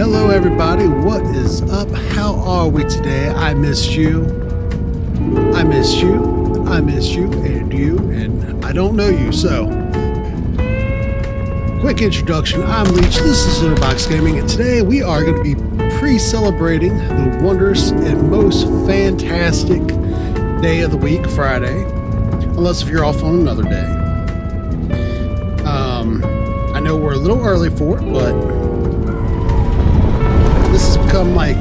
Hello everybody, what is up? How are we today? I missed you. I missed you. I missed you and you, and I don't know you, so. Quick introduction, I'm Leech, this is Robotic Gaming, and today we are going to be pre-celebrating the wondrous and most fantastic day of the week, Friday. Unless if you're off on another day. I know we're a little early for it, but this has become like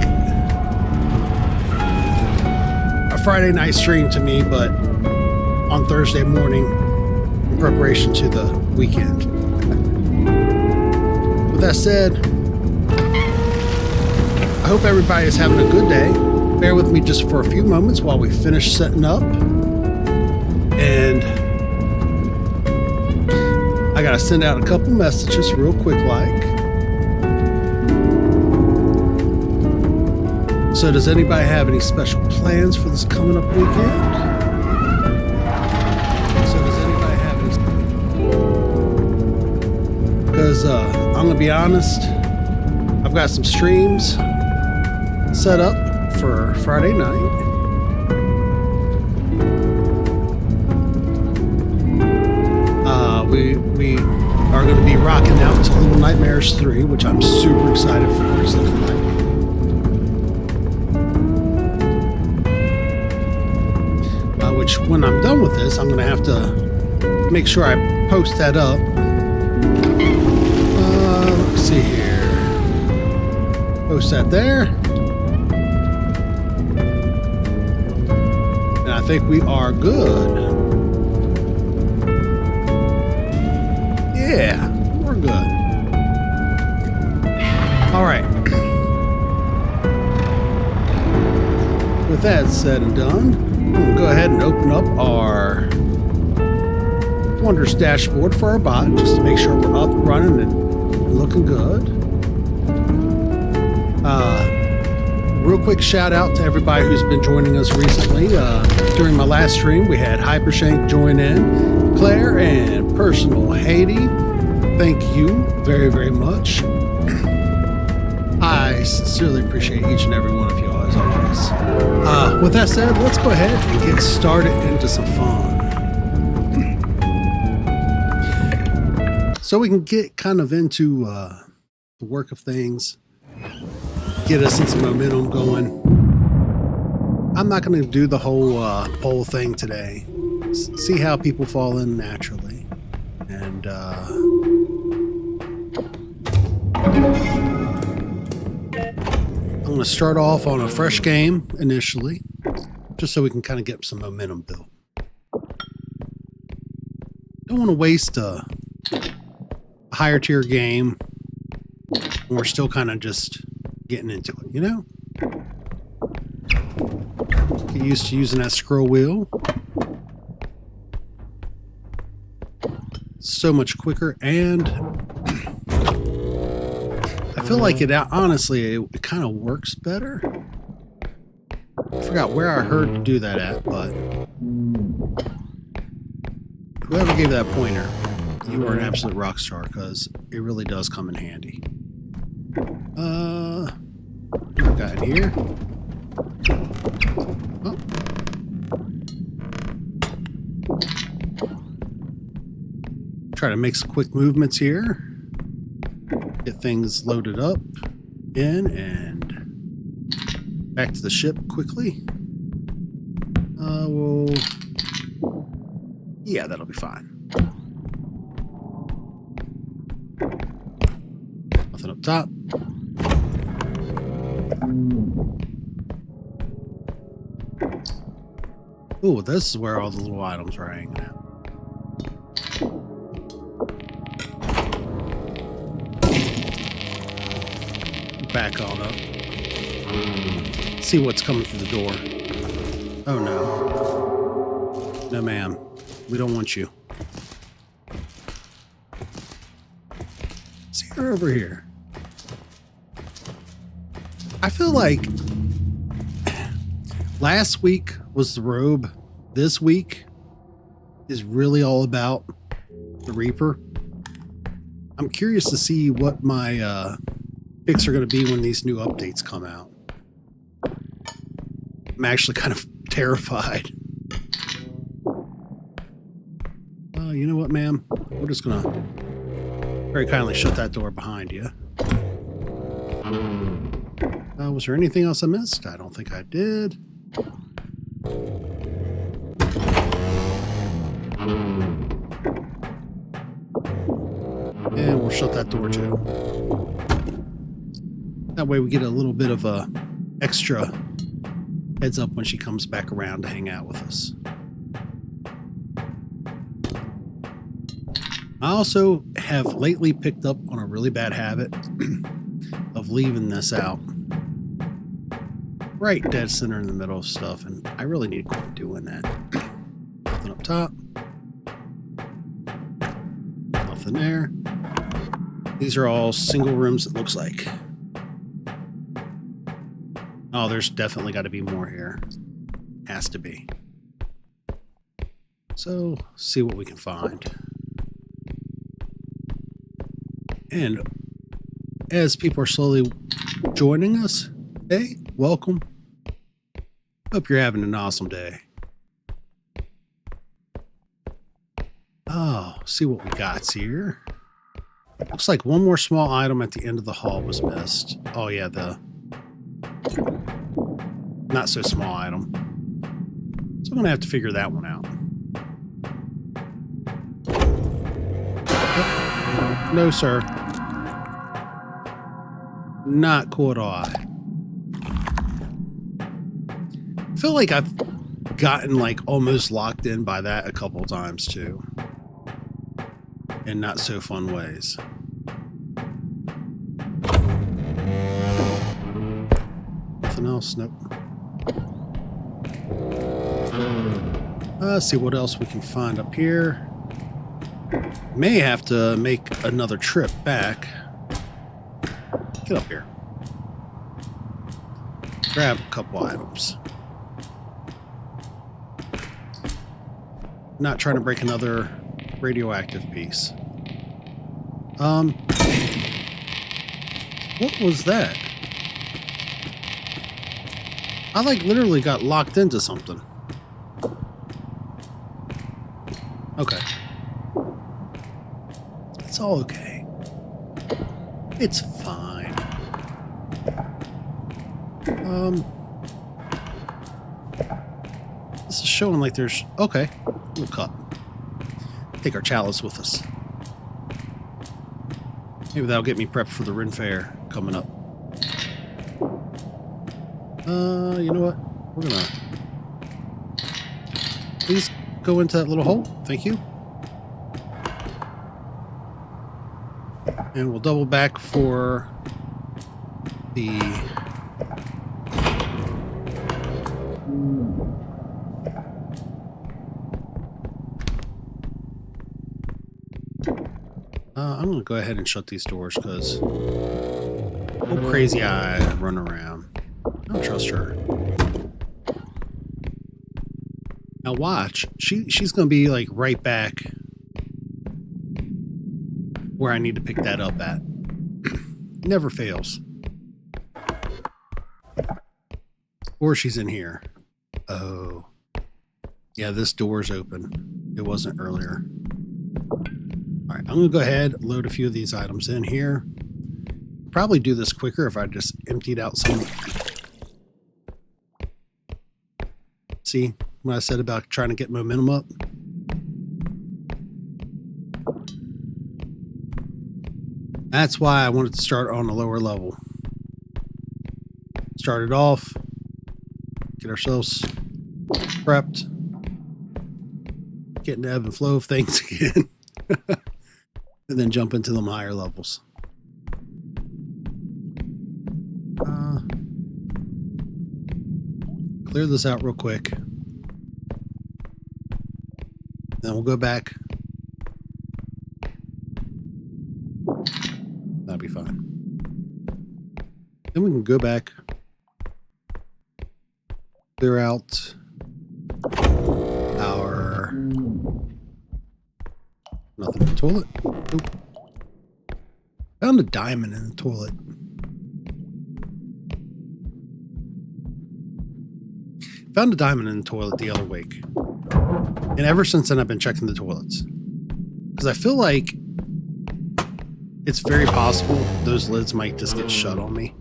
a Friday night stream to me, but on Thursday morning in preparation to the weekend. With that said, I hope everybody is having a good day. Bear with me just for a few moments while we finish setting up. And I gotta send out a couple messages real quick like. So does anybody have any special plans for this coming up weekend? So does anybody have any? Because I'm gonna be honest, I've got some streams set up for Friday night. We are going to be rocking out to Little Nightmares 3, which I'm super excited for. It's looking like. Which, when I'm done with this, I'm going to have to make sure I post that up. Let's see here. Post that there. And I think we are good. Yeah, we're good. All right. With that said and done, I'm going to go ahead and open up our wondrous dashboard for our bot, just to make sure we're up and running and looking good. Real quick shout out to everybody who's been joining us recently. During my last stream, we had Hypershank join in, Claire, and Personal Haiti. Thank you very, very much. I sincerely appreciate each and every one of you as always. With that said, let's go ahead and get started into some fun. So we can get kind of into the work of things, get us in some momentum going. I'm not going to do the whole poll thing today. See how people fall in naturally. And I'm going to start off on a fresh game initially, just so we can kind of get some momentum built. Don't want to waste a higher tier game when we're still kind of just getting into it, you know? Get used to using that scroll wheel. So much quicker, and I feel like it honestly it kind of works better. I forgot where I heard to do that at, but whoever gave that pointer, you are an absolute rock star, because it really does come in handy. What we got in here? Oh. Try to make some quick movements here. Get things loaded up in and back to the ship quickly. Yeah, that'll be fine. Nothing up top. Oh, this is where all the little items are hanging out. Back on up. See what's coming through the door. Oh no. No ma'am. We don't want you. See her over here. I feel like last week was the robe. This week is really all about the Reaper. I'm curious to see what my epics are going to be when these new updates come out. I'm actually kind of terrified. You know what, ma'am? We're just going to very kindly shut that door behind you. Was there anything else I missed? I don't think I did. And we'll shut that door too. That way we get a little bit of a extra heads up when she comes back around to hang out with us. I also have lately picked up on a really bad habit of leaving this out right dead center in the middle of stuff, and I really need to quit doing that. Nothing up top. Nothing there. These are all single rooms, it looks like. Oh, there's definitely got to be more here. Has to be. So, see what we can find. And as people are slowly joining us, hey, welcome. Hope you're having an awesome day. Oh, see what we got here. Looks like one more small item at the end of the hall was missed. Oh yeah, the not so small item. So I'm gonna have to figure that one out. Oh, no, sir. Not cool at all. I feel like I've gotten like almost locked in by that a couple times too. In not so fun ways. Nothing else? Nope. Let's see what else we can find up here. May have to make another trip back. Get up here. Grab a couple items. Not trying to break another radioactive piece. What was that? I like literally got locked into something. Okay. It's all okay. It's fine. This is showing like there's... Okay. We'll cut. Take our chalice with us. Maybe that'll get me prepped for the Ren Fair coming up. You know what? We're gonna... Please go into that little hole. Thank you. And we'll double back for the... I'm going to go ahead and shut these doors because old crazy eye run around. I don't trust her. Now watch. She's going to be like right back where I need to pick that up at. Never fails. Or she's in here. Oh. Yeah, this door's open. It wasn't earlier. Alright, I'm going to go ahead, load a few of these items in here. Probably do this quicker if I just emptied out some. See what I said about trying to get momentum up? That's why I wanted to start on a lower level. Start it off. Get ourselves prepped. Get in the ebb and flow of things again. And then jump into them higher levels. Clear this out real quick. Then we'll go back. That'll be fine. Then we can go back. Clear out our... Nothing in the toilet. Oop. Found a diamond in the toilet. found a diamond in the toilet the other week. And ever since then, I've been checking the toilets. Because I feel like it's very possible those lids might just get shut on me.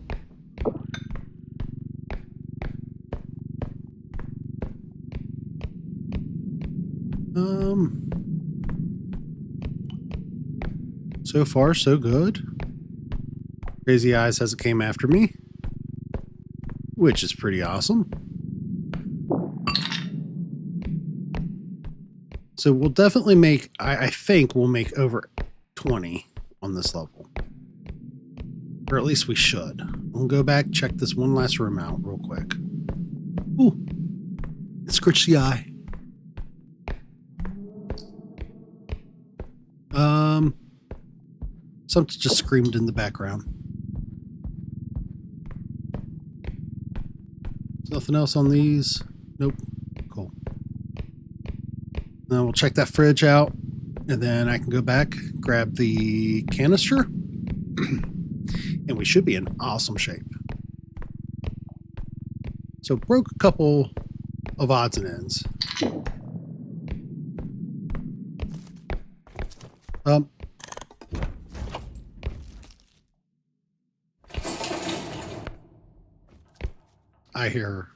So far, so good. Crazy Eyes hasn't came after me, which is pretty awesome. So we'll definitely make, I think we'll make over 20 on this level. Or at least we should. We'll go back, check this one last room out real quick. Ooh, it scratched the eye. Something just screamed in the background. Nothing else on these? Nope. Cool. Now we'll check that fridge out, and then I can go back, grab the canister, and we should be in awesome shape. So broke a couple of odds and ends. I hear her.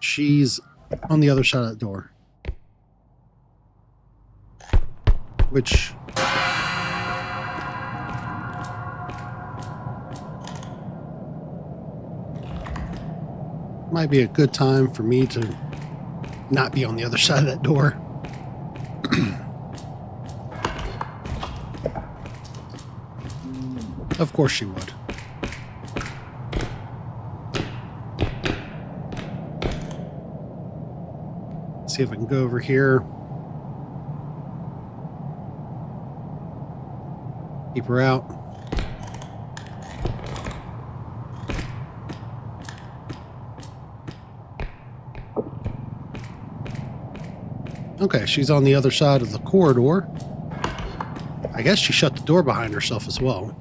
She's on the other side of the door. Which might be a good time for me to not be on the other side of that door. Of course she would. See if I can go over here. Keep her out. Okay, she's on the other side of the corridor. I guess she shut the door behind herself as well.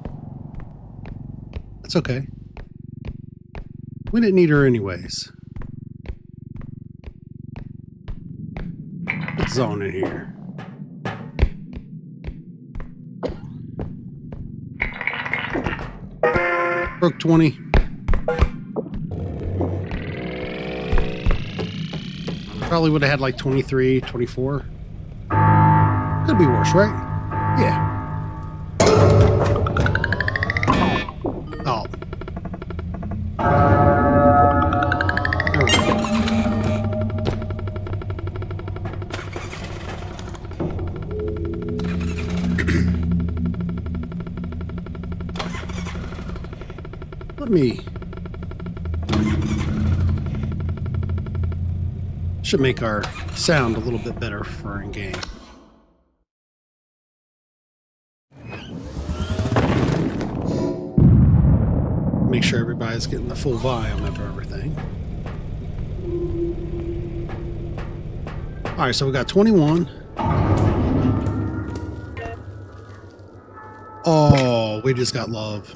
That's okay. We didn't need her anyways. What's on in here? Broke 20. Probably would have had like 23, 24. Could be worse, right? Yeah. Oh. There we go. Let me... Should make our sound a little bit better for in-game. Make sure everybody's getting the full volume of everything. Alright, so we got 21. Oh, we just got love.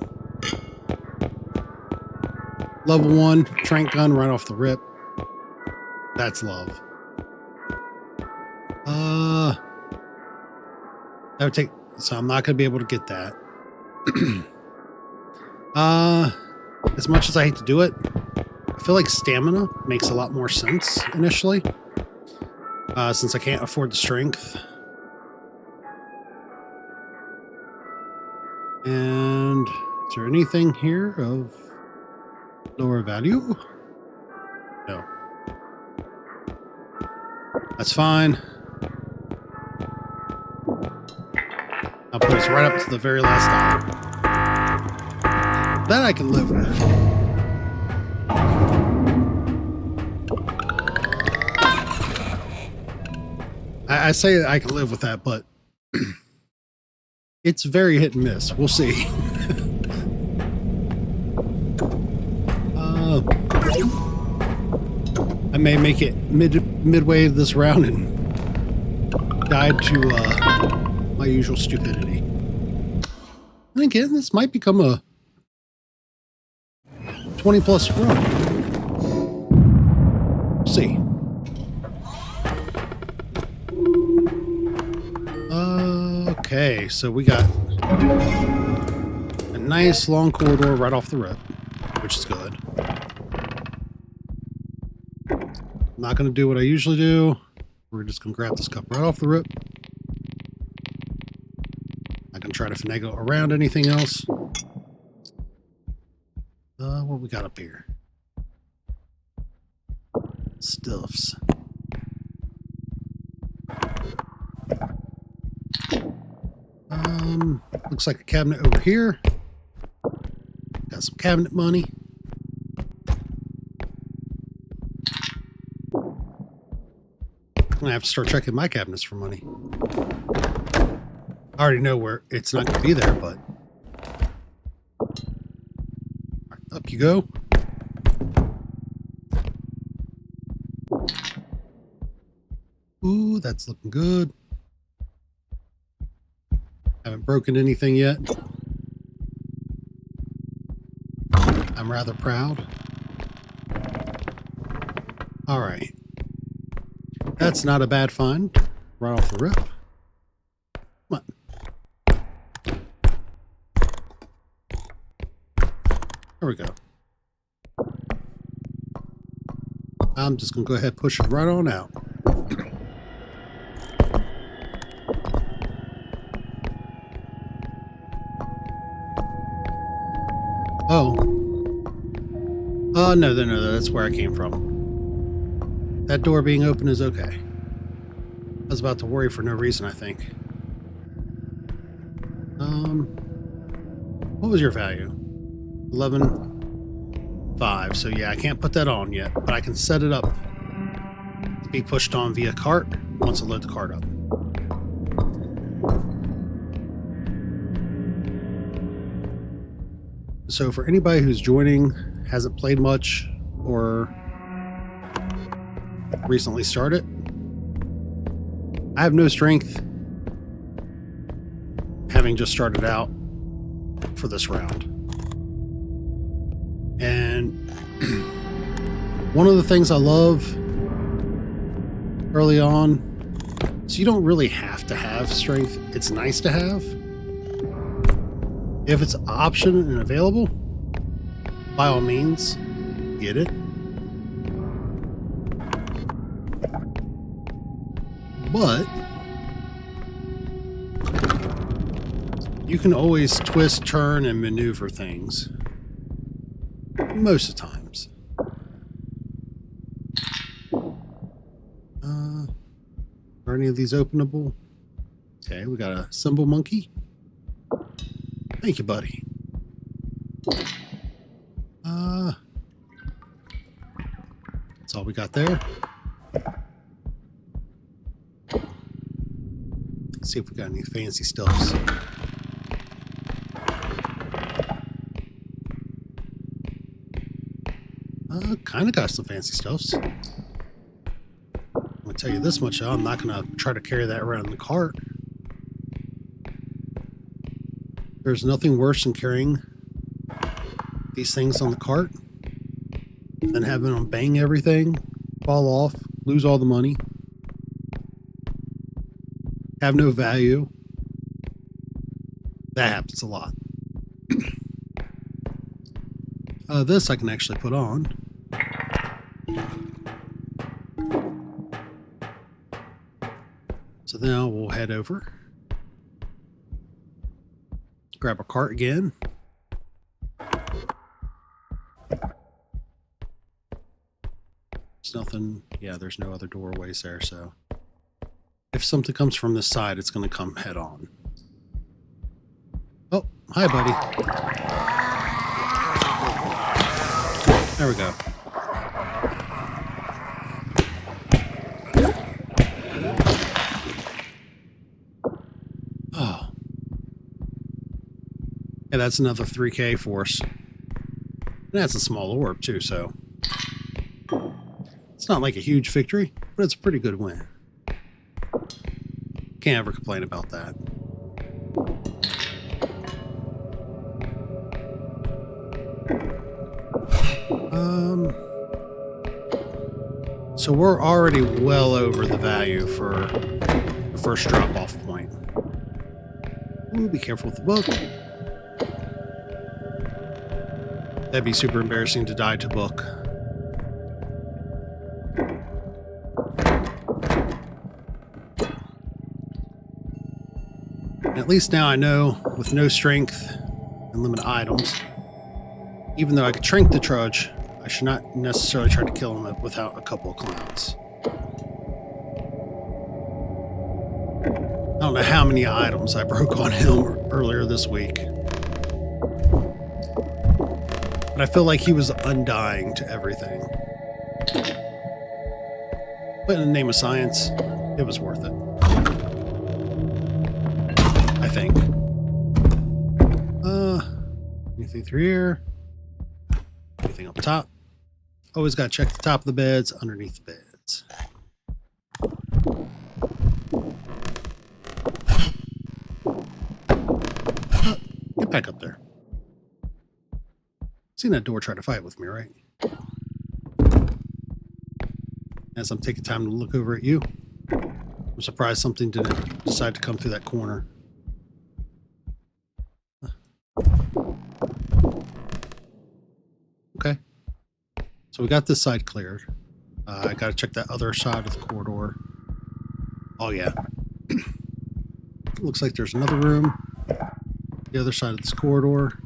Level 1, trank gun right off the rip. That's love. That would take... So I'm not going to be able to get that. As much as I hate to do it, I feel like stamina makes a lot more sense initially. Since I can't afford the strength. And is there anything here of lower value? No. That's fine. I'll put us right up to the very last dollar. That I can live with. I say I can live with that, but it's very hit and miss. We'll see. I may make it midway of this round and die to my usual stupidity. And again, this might become a 20 plus run. See. Okay, so we got a nice long corridor right off the rip, which is good. I'm not going to do what I usually do. We're just going to grab this cup right off the rip. I can try to finagle around anything else. What we got up here? Stuffs. Looks like a cabinet over here. Got some cabinet money. I'm gonna have to start checking my cabinets for money. I already know where it's not gonna be there, but right, up you go. Ooh, that's looking good. Haven't broken anything yet. I'm rather proud. All right. That's not a bad find. Right off the rip. Come on. There we go. I'm just going to go ahead and push it right on out. Oh. Oh, no, that's where I came from. That door being open is okay. I was about to worry for no reason, I think. What was your value? 11.5. So yeah, I can't put that on yet, but I can set it up to be pushed on via cart once I load the cart up. So for anybody who's joining, hasn't played much, or recently started, I have no strength having just started out for this round. And one of the things I love early on is you don't really have to have strength. It's nice to have. If it's an option and available, by all means, get it. But you can always twist, turn, and maneuver things. Most of the times. Are any of these openable? Okay, we got a symbol monkey. Thank you, buddy. That's all we got there. Let's see if we got any fancy stuffs. Kind of got some fancy stuffs. I'm gonna tell you this much, I'm not gonna try to carry that around in the cart. There's nothing worse than carrying these things on the cart than having them bang everything, fall off, lose all the money, have no value. That happens a lot. This I can actually put on. So now we'll head over. Grab a cart again. There's nothing. Yeah, there's no other doorways there, so if something comes from this side, it's going to come head on. Oh, hi, buddy. There we go. Oh. Yeah, that's another 3K for us. And that's a small orb, too, so it's not like a huge victory, but it's a pretty good win. Can't ever complain about that. So we're already well over the value for the first drop-off point. Ooh, be careful with the book. That'd be super embarrassing to die to book. At least now I know, with no strength and limited items, even though I could shrink the trudge, I should not necessarily try to kill him without a couple of clowns. I don't know how many items I broke on him earlier this week. But I feel like he was undying to everything. But in the name of science, it was worth it. I think. Anything through here? Anything up top? Always got to check the top of the beds, underneath the beds. Get back up there. Seen that door try to fight with me, right? As I'm taking time to look over at you, I'm surprised something didn't decide to come through that corner. Okay. So we got this side cleared. I got to check that other side of the corridor. Oh, yeah. Looks like there's another room. The other side of this corridor.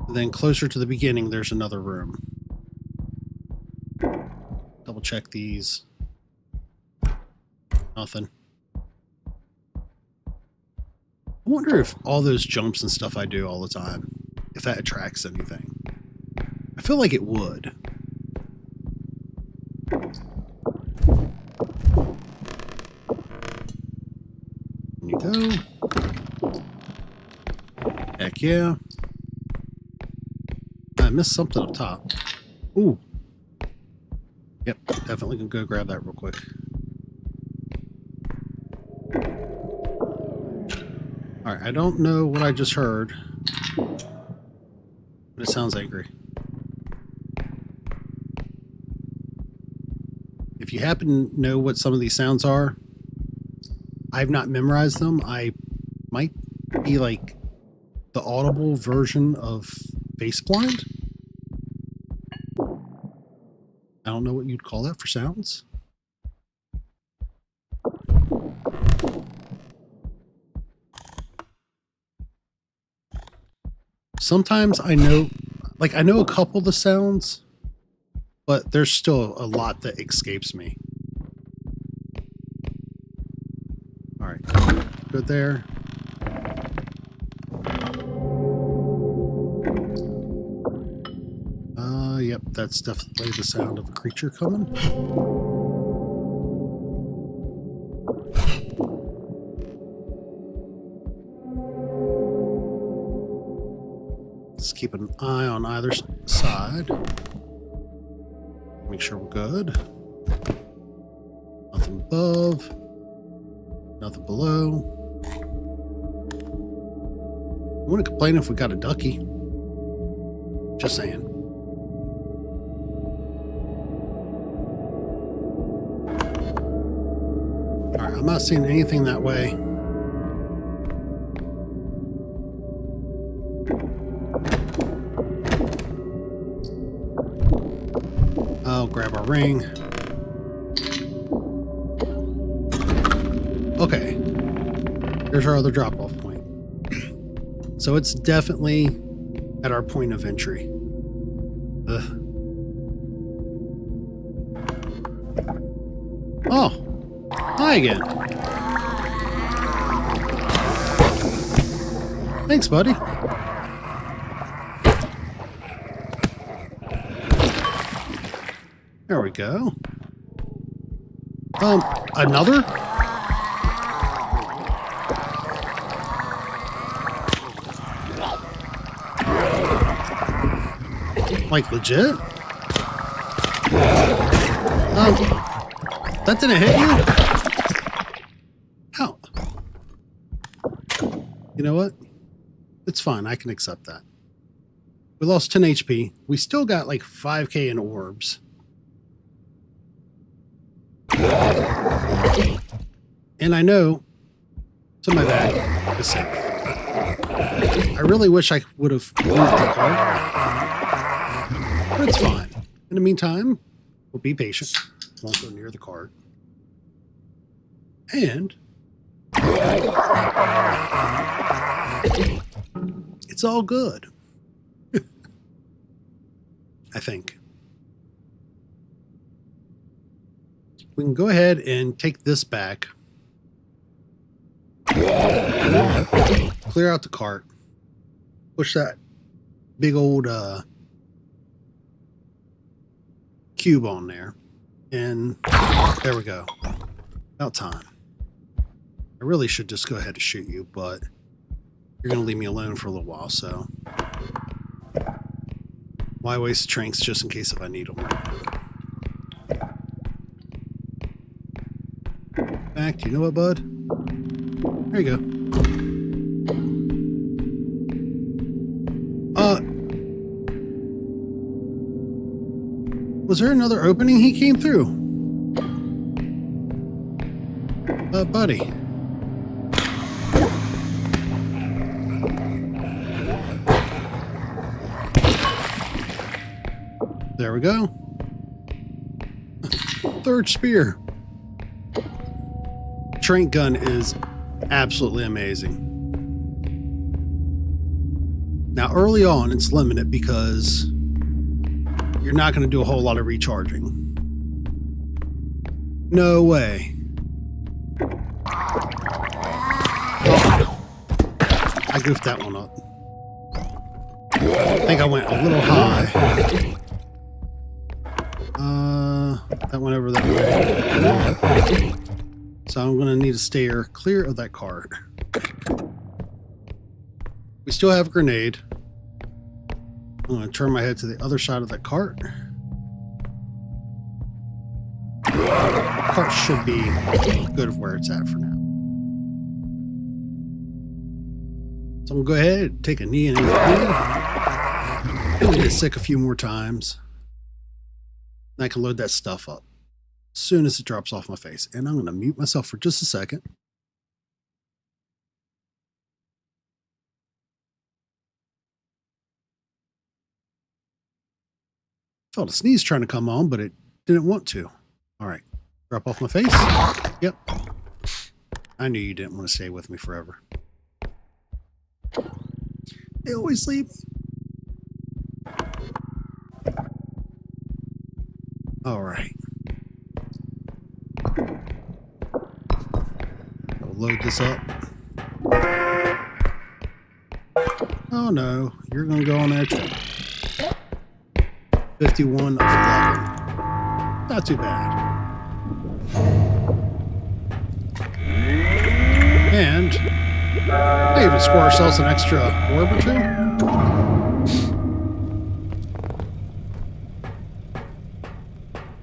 And then closer to the beginning, there's another room. Double check these. Nothing. I wonder if all those jumps and stuff I do all the time, if that attracts anything. I feel like it would. There you go. Heck yeah. I missed something up top. Ooh. Yep, definitely gonna go grab that real quick. Alright, I don't know what I just heard, but it sounds angry. If you happen to know what some of these sounds are, I've not memorized them. I might be like the audible version of Face Blind. I don't know what you'd call that for sounds. Sometimes I know, like I know a couple of the sounds, but there's still a lot that escapes me. All right, good there. Yep, that's definitely the sound of a creature coming. Let's keep an eye on either side. Make sure we're good. Nothing above. Nothing below. I wouldn't complain if we got a ducky. Just saying. Alright, I'm not seeing anything that way. I'll grab our ring. Okay. Here's our other drop-off point. So it's definitely at our point of entry. Ugh. Oh! Hi again. Thanks, buddy. There we go. Another? Like legit? That didn't hit you? How? You know what? It's fine. I can accept that. We lost 10 HP. We still got like 5k in orbs. And I know some of my bag is safe. I really wish I would have moved the cart. But it's fine. In the meantime, we'll be patient. Won't go near the cart. And it's all good. I think. We can go ahead and take this back. Clear out the cart. Push that big old cube on there. And there we go. About time. I really should just go ahead and shoot you, but you're going to leave me alone for a little while, so why waste tranks just in case if I need them right now? In fact, you know what, bud? There you go. Was there another opening he came through? Buddy. There we go. Third spear. Trank gun is absolutely amazing. Now, early on, it's limited because you're not going to do a whole lot of recharging. No way. I goofed that one up. I think I went a little high. That went over that way. So I'm going to need to steer clear of that cart. We still have a grenade. I'm going to turn my head to the other side of that cart. The cart should be good where it's at for now. So I'm going to go ahead and take a knee in here. I'll get sick a few more times. And I can load that stuff up as soon as it drops off my face. And I'm going to mute myself for just a second. Felt a sneeze trying to come on, but it didn't want to. All right. Drop off my face. Yep. I knew you didn't want to stay with me forever. They always leave me. All right. I'll load this up. Oh no, you're going to go on there too. 51 of 11. Not too bad. And I even score ourselves an extra orb or two.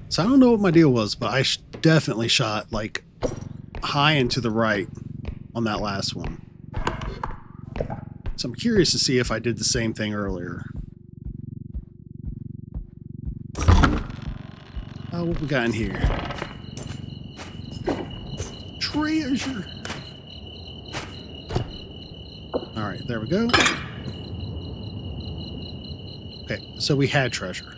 So I don't know what my deal was, but I definitely shot like high and to the right on that last one. So I'm curious to see if I did the same thing earlier. What we got in here? Treasure. All right, there we go. Okay, so we had treasure.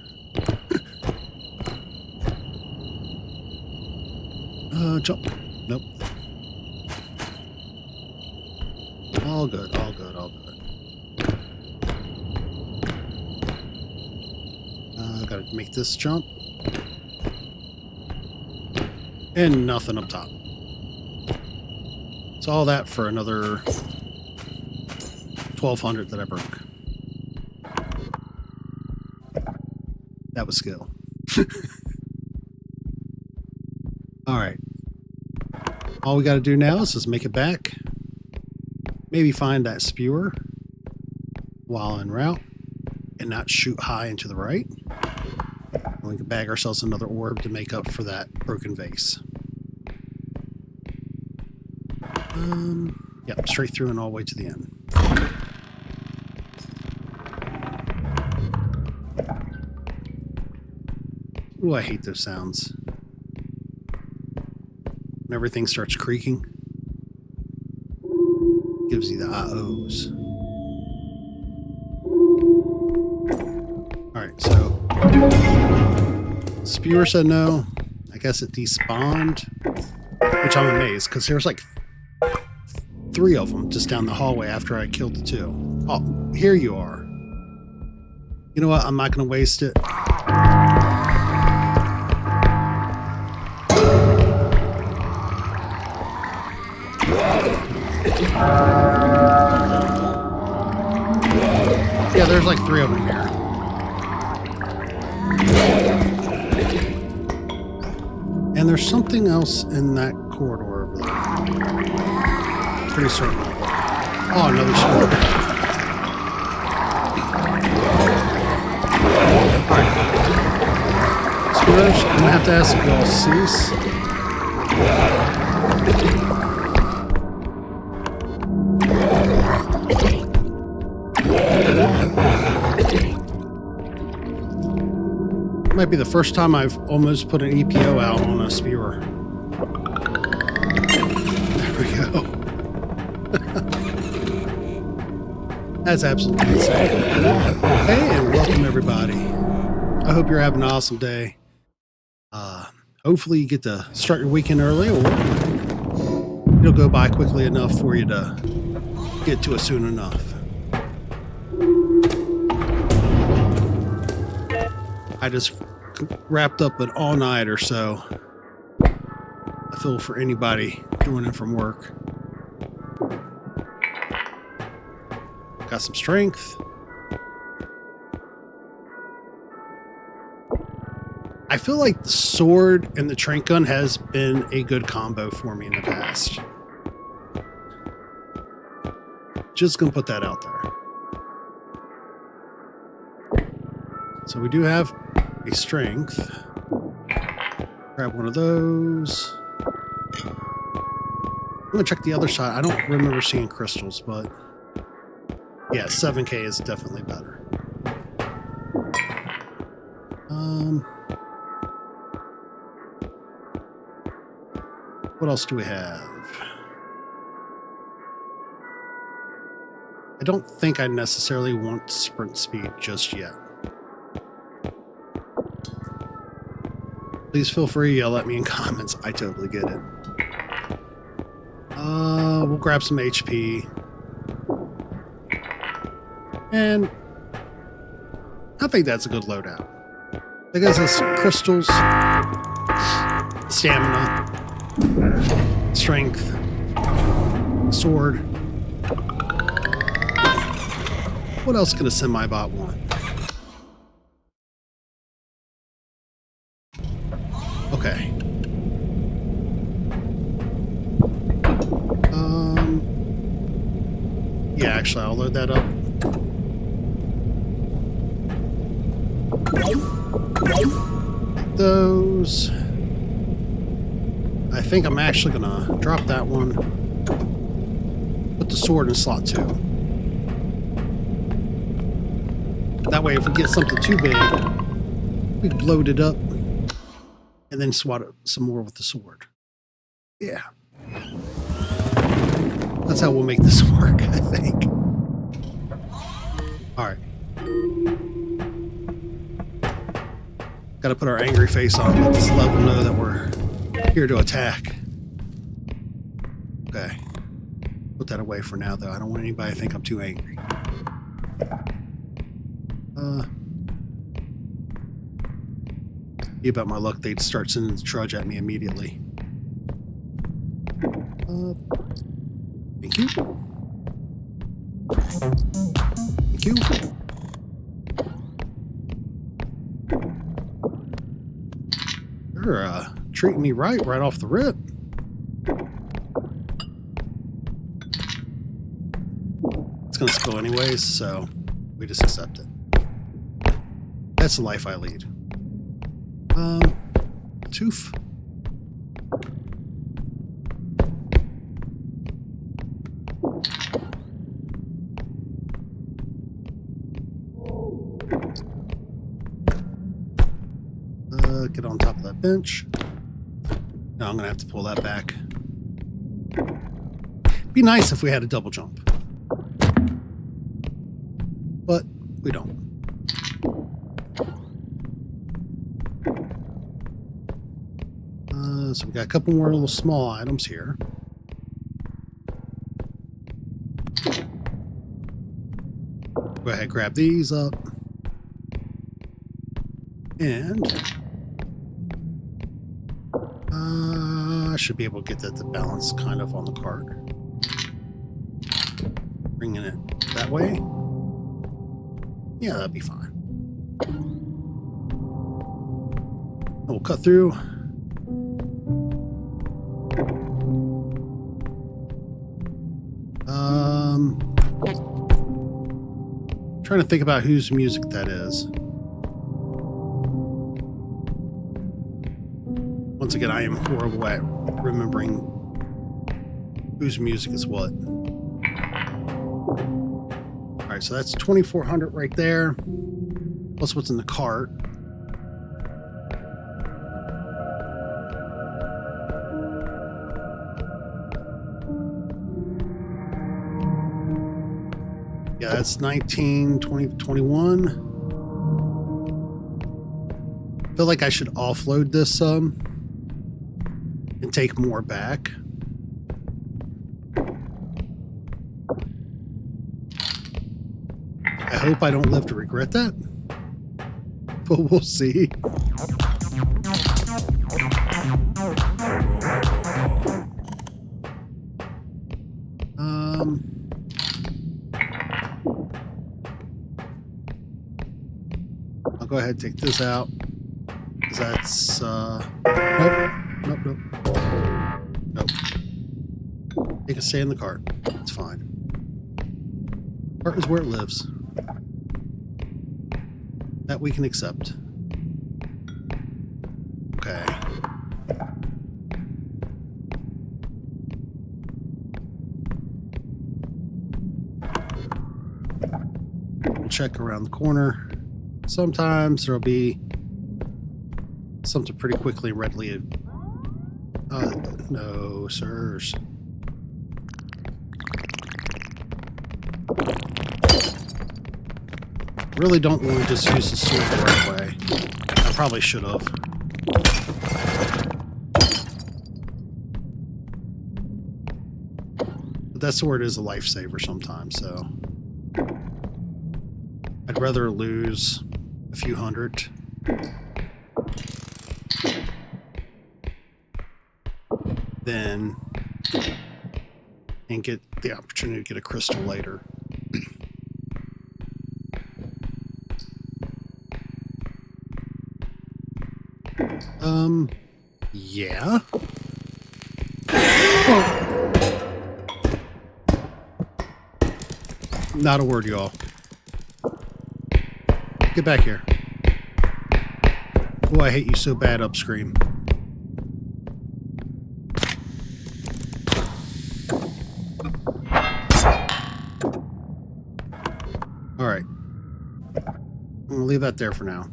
Jump. Nope. All good, all good, all good. Gotta make this jump. And nothing up top. So all that for another 1,200 that I broke. That was skill. All right. All we got to do now is just make it back. Maybe find that spewer while en route and not shoot high and to the right. And we can bag ourselves another orb to make up for that broken vase. Yep, straight through and all the way to the end. Ooh, I hate those sounds. When everything starts creaking, gives you the uh-ohs. Alright, so Spewer said no. I guess it despawned, which I'm amazed because there's like 3 of them just down the hallway after I killed the 2. Oh, here you are. You know what? I'm not going to waste it. Yeah, there's like 3 of them here. And there's something else in that corridor over there. Pretty certain. Oh, another sword. Alright. Spears, I'm gonna have to ask if y'all cease. Might be the first time I've almost put an R.E.P.O out on a spewer. There we go. That's absolutely insane. Hey, and welcome everybody. I hope you're having an awesome day. Hopefully you get to start your weekend early, or it'll go by quickly enough for you to get to it soon enough. I just wrapped up an all-nighter, so I feel for anybody joining from work. Got some strength. I feel like the sword and the trank gun has been a good combo for me in the past. Just gonna put that out there. So we do have a strength. Grab one of those. I'm gonna check the other side. I don't remember seeing crystals, but yeah, 7K is definitely better. What else do we have? I don't think I necessarily want sprint speed just yet. Please feel free to yell at me in comments. I totally get it. We'll grab some HP. And I think that's a good loadout. I guess it's crystals, stamina, strength, sword. What else can a semi-bot want? Okay. Yeah, actually, I'll load that up. Those. I think I'm actually gonna drop that one. Put the sword in slot 2. That way, if we get something too big, we can load it up and then swat it some more with the sword. Yeah. That's how we'll make this work, I think. Alright. Gotta put our angry face on, let this level know that we're here to attack. Okay. Put that away for now, though. I don't want anybody to think I'm too angry. Be about my luck, they'd start sending the trudge at me immediately. Thank you. Thank you. You're treating me right off the rip. It's gonna spill anyways, so we just accept it. That's the life I lead. Toof. get on top of that bench. No, I'm gonna have to pull that back. Be nice if we had a double jump, but we don't. So we got a couple more little small items here. Go ahead, grab these up. And I should be able to get that to balance kind of on the cart. Bringing it that way. Yeah, that'd be fine. We'll cut through. Trying to think about whose music that is. Once again, I am horrible at remembering whose music is what. All right, so that's 2,400 right there. Plus what's in the cart. Yeah, that's 19, 20, 21. I feel like I should offload this some and take more back. I hope I don't live to regret that, but we'll see. I'll go ahead and take this out, because that's, nope. It can stay in the cart. It's fine. Cart is where it lives. That we can accept. Okay. We'll check around the corner. Sometimes there'll be something pretty quickly and readily. No, sirs. Really don't want to just use the sword the right way. I probably should have. But that sword is a lifesaver sometimes, so I'd rather lose a few hundred than and get the opportunity to get a crystal later. Yeah. Oh. Not a word, y'all. Get back here. Oh, I hate you so bad, upscreen. Alright. I'm gonna leave that there for now.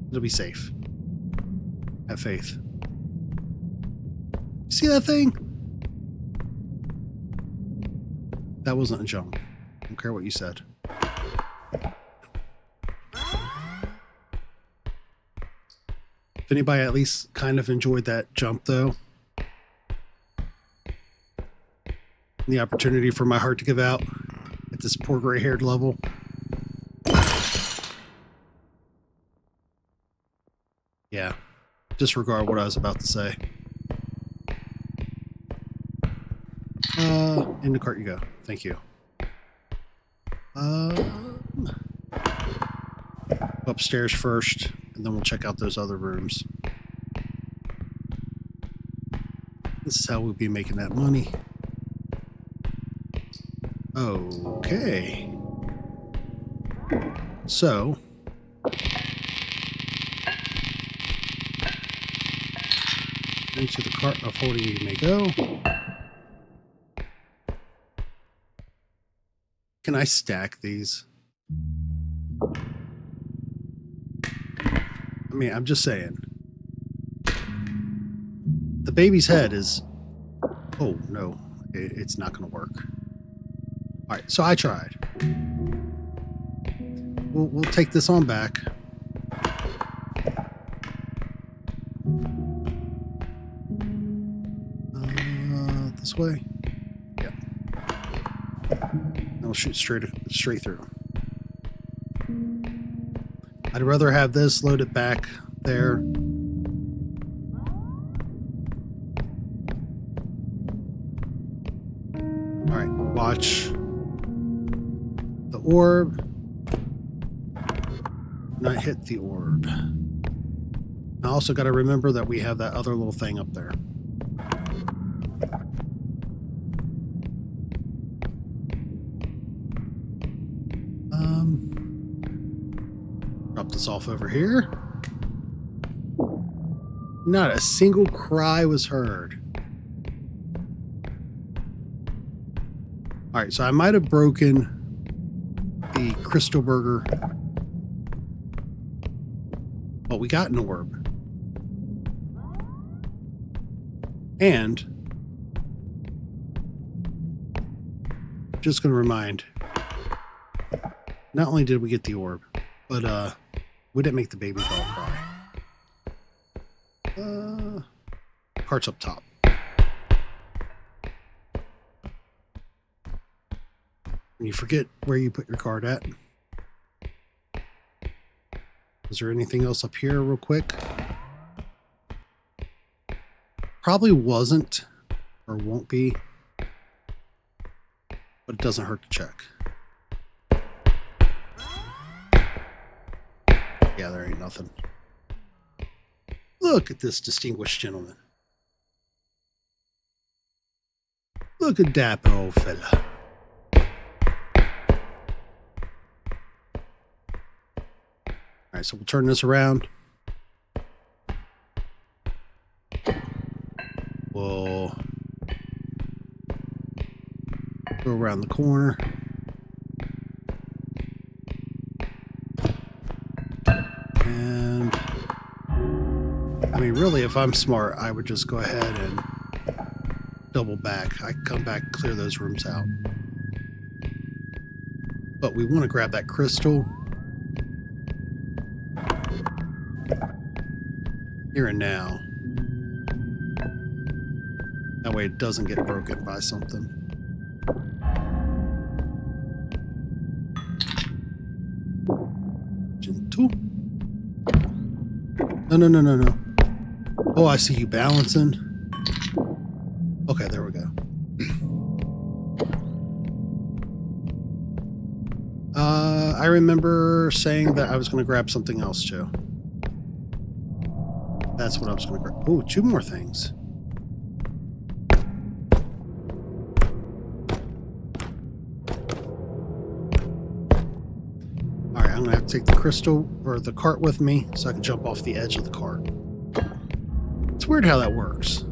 It'll be safe. Have faith. See that thing? That wasn't a jump. I don't care what you said. If anybody at least kind of enjoyed that jump, though, the opportunity for my heart to give out at this poor gray-haired level. Yeah, disregard what I was about to say. In the cart you go. Thank you. Upstairs first, and then we'll check out those other rooms. This is how we'll be making that money. Okay. So, into the cart of holding you may go. Can I stack these? I mean, I'm just saying. the baby's head is... Oh, no. It's not going to work. All right, so I tried. We'll take this on back. This way. Yep. And we'll shoot straight through. I'd rather have this loaded back there. All right, watch the orb. Not hit the orb. I also got to remember that we have that other little thing up there. Drop this off over here. Not a single cry was heard. All right, so I might have broken the crystal burger, but we got an orb. And just going to remind, not only did we get the orb, but we didn't make the baby doll cry. Cart's up top. When you forget where you put your card at. Is there anything else up here real quick? Probably wasn't or won't be, but it doesn't hurt to check. Yeah, there ain't nothing. Look at this distinguished gentleman. Look at dapper old fella. All right, so we'll turn this around. We'll go around the corner. And I mean, really, if I'm smart, I would just go ahead and double back. I can come back, clear those rooms out. But we want to grab that crystal. Here and now. That way it doesn't get broken by something. Gentle. No. Oh, I see you balancing. Okay, there we go. I remember saying that I was going to grab something else, Joe. That's what I was going to grab. Oh, 2 more things. All right, I'm going to have to take the crystal or the cart with me so I can jump off the edge of the cart. It's weird how that works.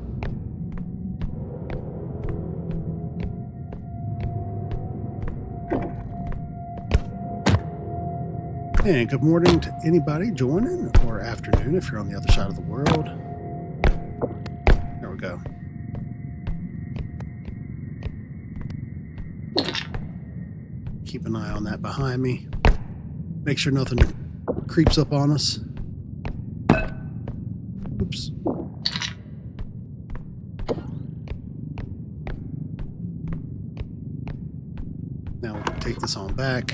And good morning to anybody joining, or afternoon if you're on the other side of the world. There we go. Keep an eye on that behind me. Make sure nothing creeps up on us. Oops. Now we can take this on back.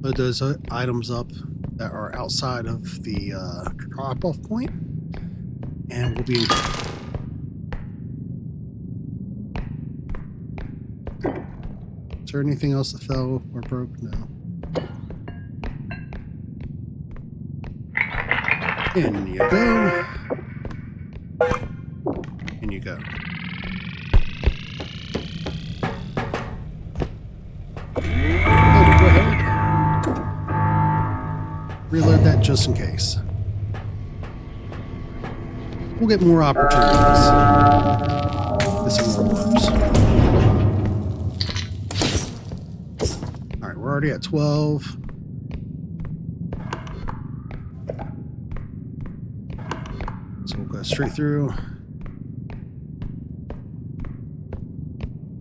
Load those items up that are outside of the drop-off point, and we'll be in. Is there anything else that fell or broke? No. In you go. In you go. Reload that just in case. We'll get more opportunities. Get some more orbs. Alright, we're already at 12. So we'll go straight through.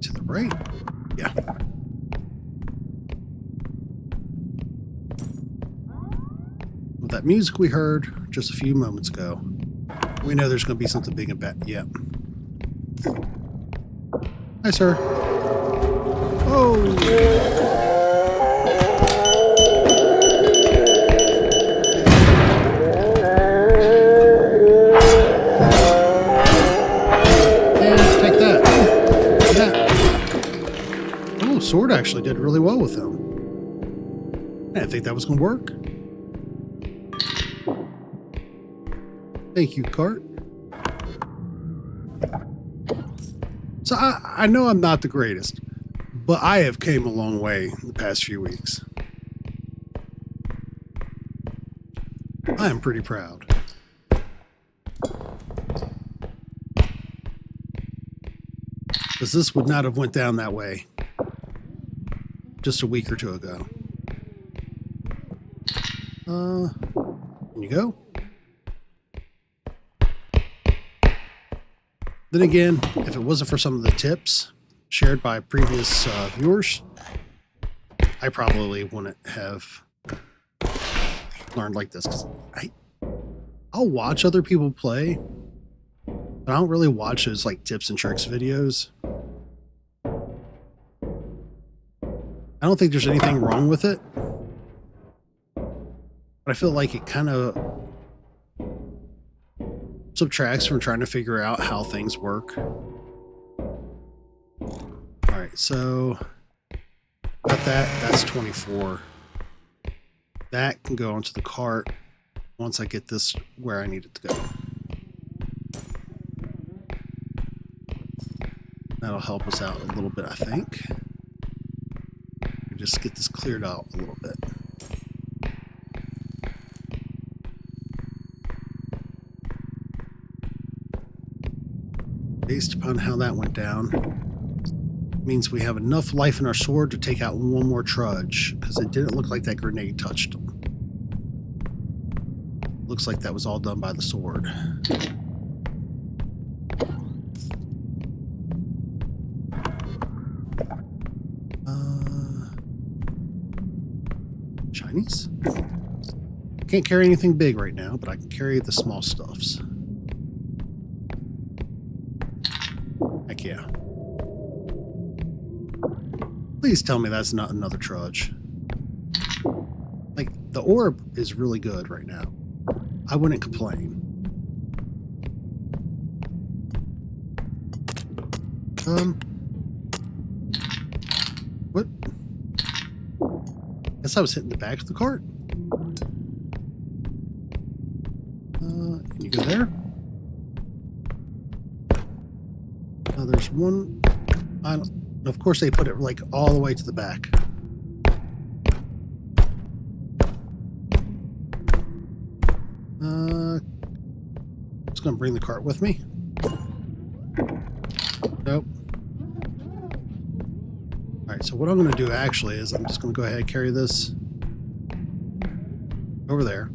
To the right. Yeah. With that music we heard just a few moments ago, we know there's going to be something big and bad. Yep. Hi, sir. Oh! Sword actually did really well with him. I didn't think that was going to work. Thank you, cart. So I know I'm not the greatest, but I have came a long way in the past few weeks. I am pretty proud. Because this would not have went down that way just a week or two ago. Can you go? Then again, if it wasn't for some of the tips shared by previous viewers, I probably wouldn't have learned like this. Because I'll watch other people play, but I don't really watch those like tips and tricks videos. I don't think there's anything wrong with it, but I feel like it kind of subtracts from trying to figure out how things work. Alright, so got that. That's 24. That can go onto the cart once I get this where I need it to go. That'll help us out a little bit, I think. Just get this cleared out a little bit. Based upon how that went down, means we have enough life in our sword to take out one more trudge, because it didn't look like that grenade touched him. Looks like that was all done by the sword. Chinese? Can't carry anything big right now, but I can carry the small stuffs. Heck yeah. Please tell me that's not another trudge. Like, the orb is really good right now. I wouldn't complain. What? Guess I was hitting the back of the cart. Can you go there? There's one. Of course, they put it like all the way to the back. Just gonna bring the cart with me. Nope. Alright, so what I'm going to do actually is I'm just going to go ahead and carry this over there.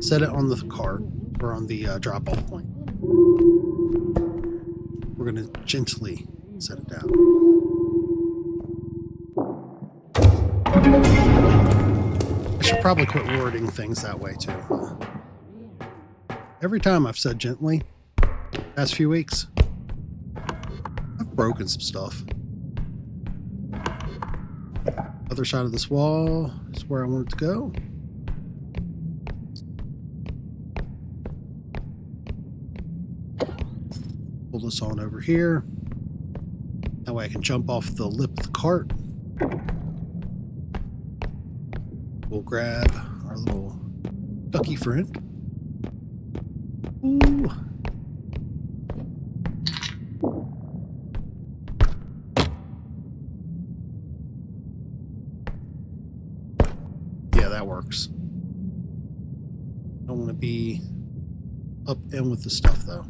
Set it on the cart, or on the drop-off point. We're going to gently set it down. I should probably quit wording things that way too. Every time I've said gently, past few weeks, I've broken some stuff. Other side of this wall is where I want it to go. Pull this on over here. That way I can jump off the lip of the cart. We'll grab our little ducky friend. Ooh. Yeah, that works. Don't want to be up in with the stuff though.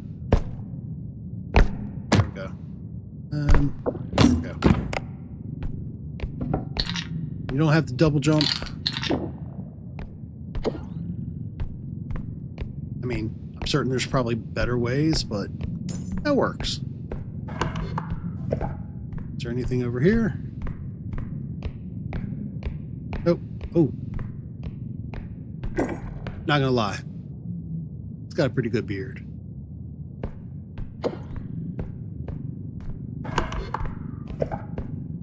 There we go. There we go. You don't have to double jump. I mean, I'm certain there's probably better ways, but that works. Is there anything over here? Nope. Oh. Not gonna lie. It's got a pretty good beard.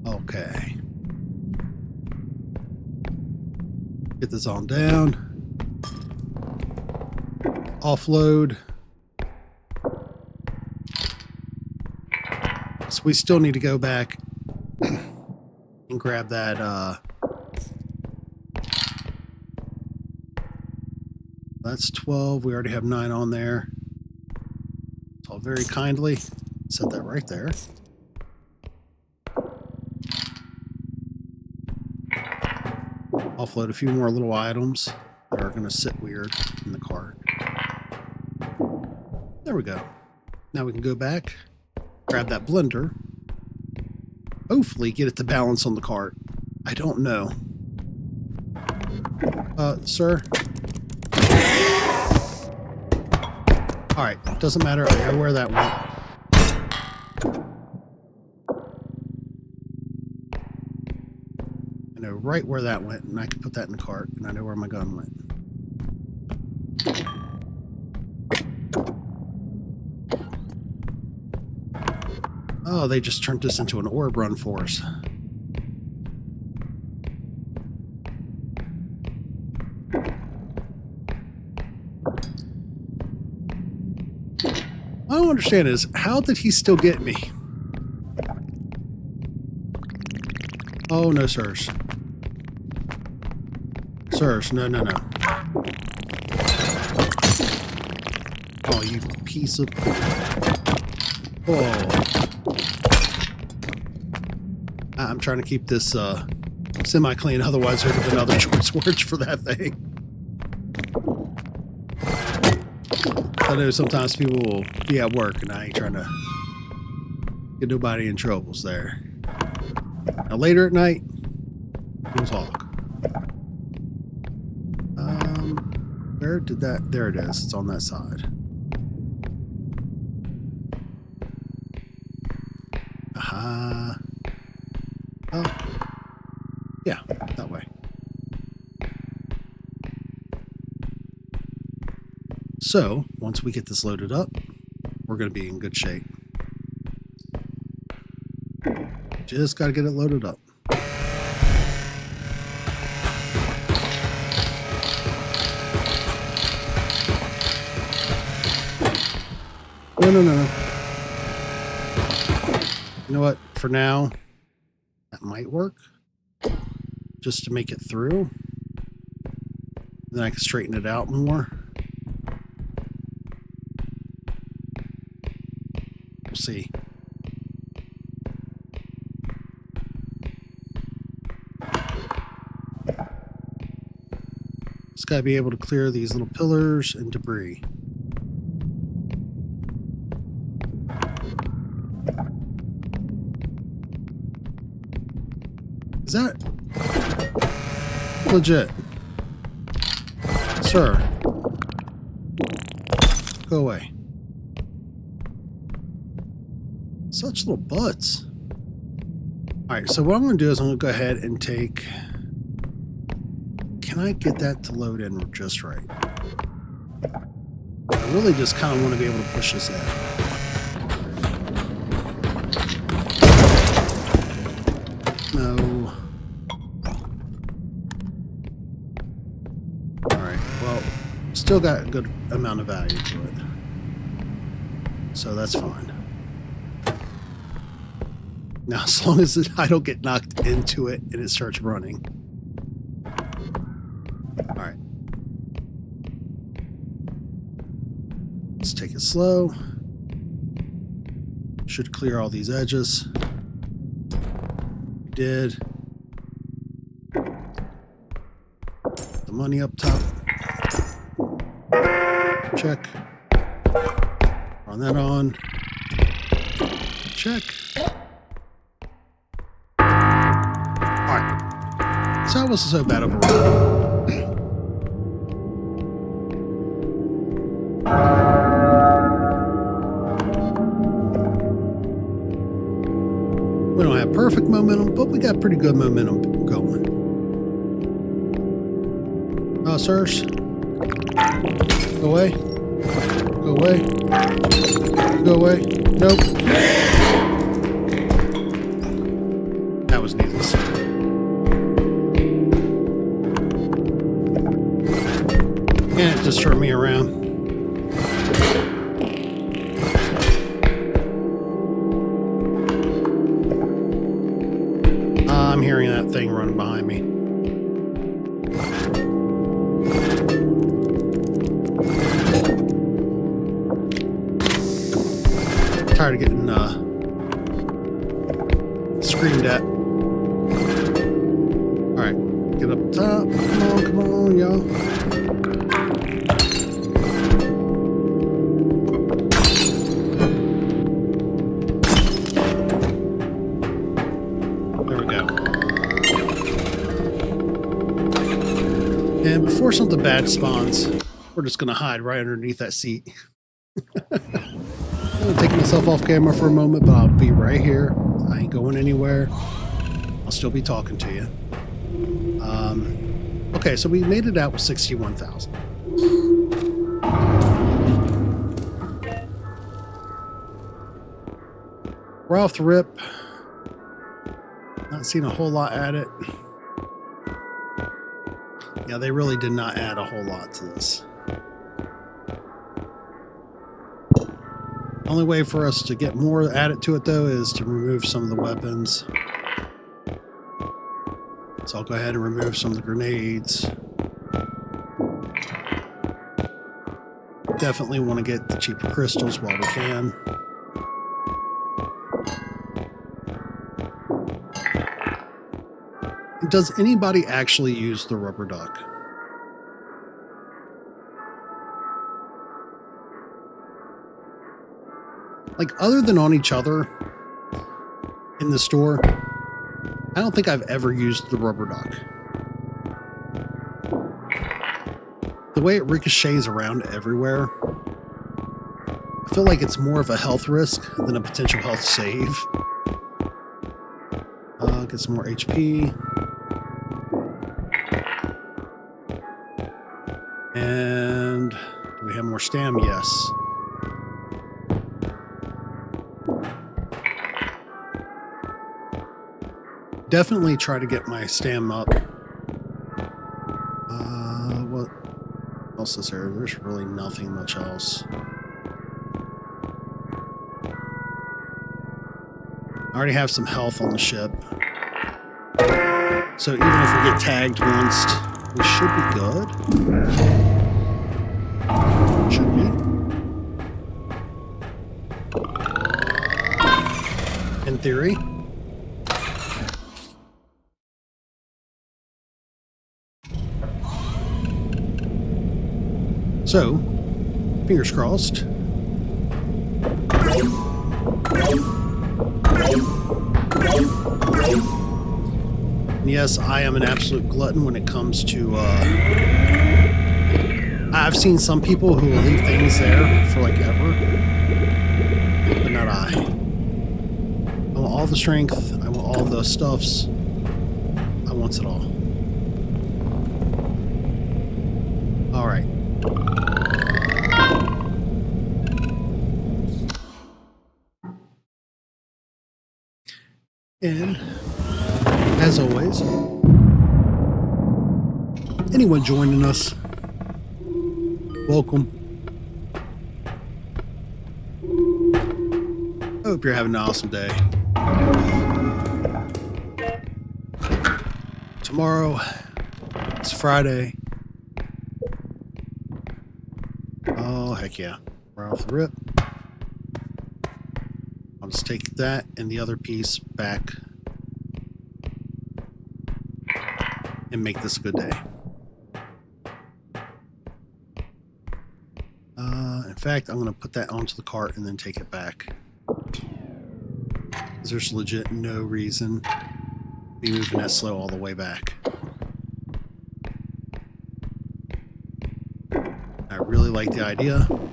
Okay. Get this on down. Offload. So we still need to go back and grab that, that's 12. We already have 9 on there. So I'll very kindly set that right there. Offload a few more little items that are going to sit weird in the cart. There we go. Now we can go back, grab that blender, hopefully get it to balance on the cart. I don't know. Sir? Alright, doesn't matter. I know where that went. I know right where that went, and I can put that in the cart, and I know where my gun went. Oh, they just turned this into an orb run for us. What I don't understand is, how did he still get me? Oh, no, sirs. Sirs, no, no, no. Oh, you piece of... Oh. I'm trying to keep this semi-clean, otherwise there'd have been other choice words for that thing. I know sometimes people will be at work and I ain't trying to get nobody in troubles there. Now later at night, we'll talk. Where did that... There it is. It's on that side. Aha. Oh. Yeah, that way. So, once we get this loaded up, we're going to be in good shape. Just got to get it loaded up. No, no, no, no. You know what? For now, that might work. Just to make it through. Then I can straighten it out more. We'll see. Just gotta be able to clear these little pillars and debris. Is that legit? Sir, go away. Such little butts. Alright, so what I'm going to do is I'm going to go ahead and take... Can I get that to load in just right? I really just kind of want to be able to push this in. No. Alright, well, still got a good amount of value to it. So that's fine. Now, as long as I don't get knocked into it and it starts running. Alright. Let's take it slow. Should clear all these edges. Did. The money up top. Check. Run that on. Check. Alright. So that wasn't so bad overall. momentum, but we got pretty good momentum going. Sirs. Go away. Go away. Go away. Nope. That was needless. And it just turned me around. I'm hearing that thing run behind me. Tired of getting screamed at. Alright, get up top. Come on, y'all. There we go. And before something bad spawns, we're just gonna hide right underneath that seat. I'm gonna take myself off camera for a moment, but I'll be right here. I ain't going anywhere. I'll still be talking to you. Okay, so we made it out with 61,000. We're off the rip. Not seeing a whole lot at it. Yeah, they really did not add a whole lot to this. Only way for us to get more added to it, though, is to remove some of the weapons. So I'll go ahead and remove some of the grenades. Definitely want to get the cheaper crystals while we can. Does anybody actually use the rubber duck? Like, other than on each other in the store, I don't think I've ever used the rubber duck. The way it ricochets around everywhere, I feel like it's more of a health risk than a potential health save. Get some more HP. And do we have more stam? Yes. Definitely try to get my stam up. What else is there? There's really nothing much else. I already have some health on the ship. So even if we get tagged once, we should be good. Should be. In theory. So, fingers crossed. Yes, I am an absolute glutton when it comes to, I've seen some people who will leave things there for like ever, but not I. I want all the strength, I want all the stuffs, I want it all. Alright. And, as always, anyone joining us, welcome. I hope you're having an awesome day. Tomorrow, it's Friday. Oh, heck yeah. We're off the rip. I'll just take that and the other piece back and make this a good day. In fact, I'm going to put that onto the cart and then take it back. There's legit no reason to be moving that slow all the way back. I really like the idea of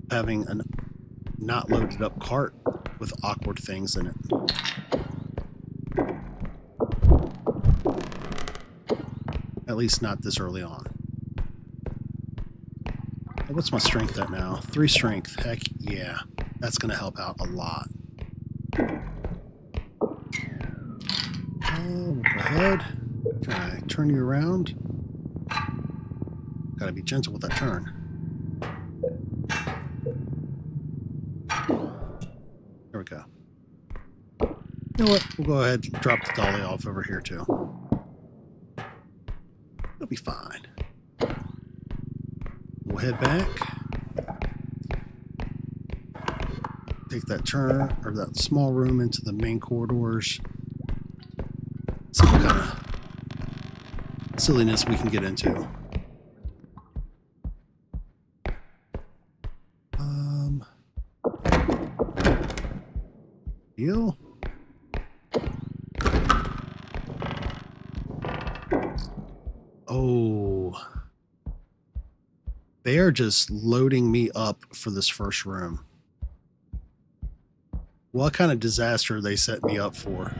having a not loaded up cart with awkward things in it. At least not this early on. What's my strength at now? 3 strength. Heck yeah. That's going to help out a lot. We'll go ahead. Can I turn you around? Gotta be gentle with that turn. There we go. You know what? We'll go ahead and drop the dolly off over here too. It'll be fine. We'll head back. Take that turn, or that small room into the main corridors. See what kind of silliness we can get into. Deal. Oh. They are just loading me up for this first room. What kind of disaster they set me up for?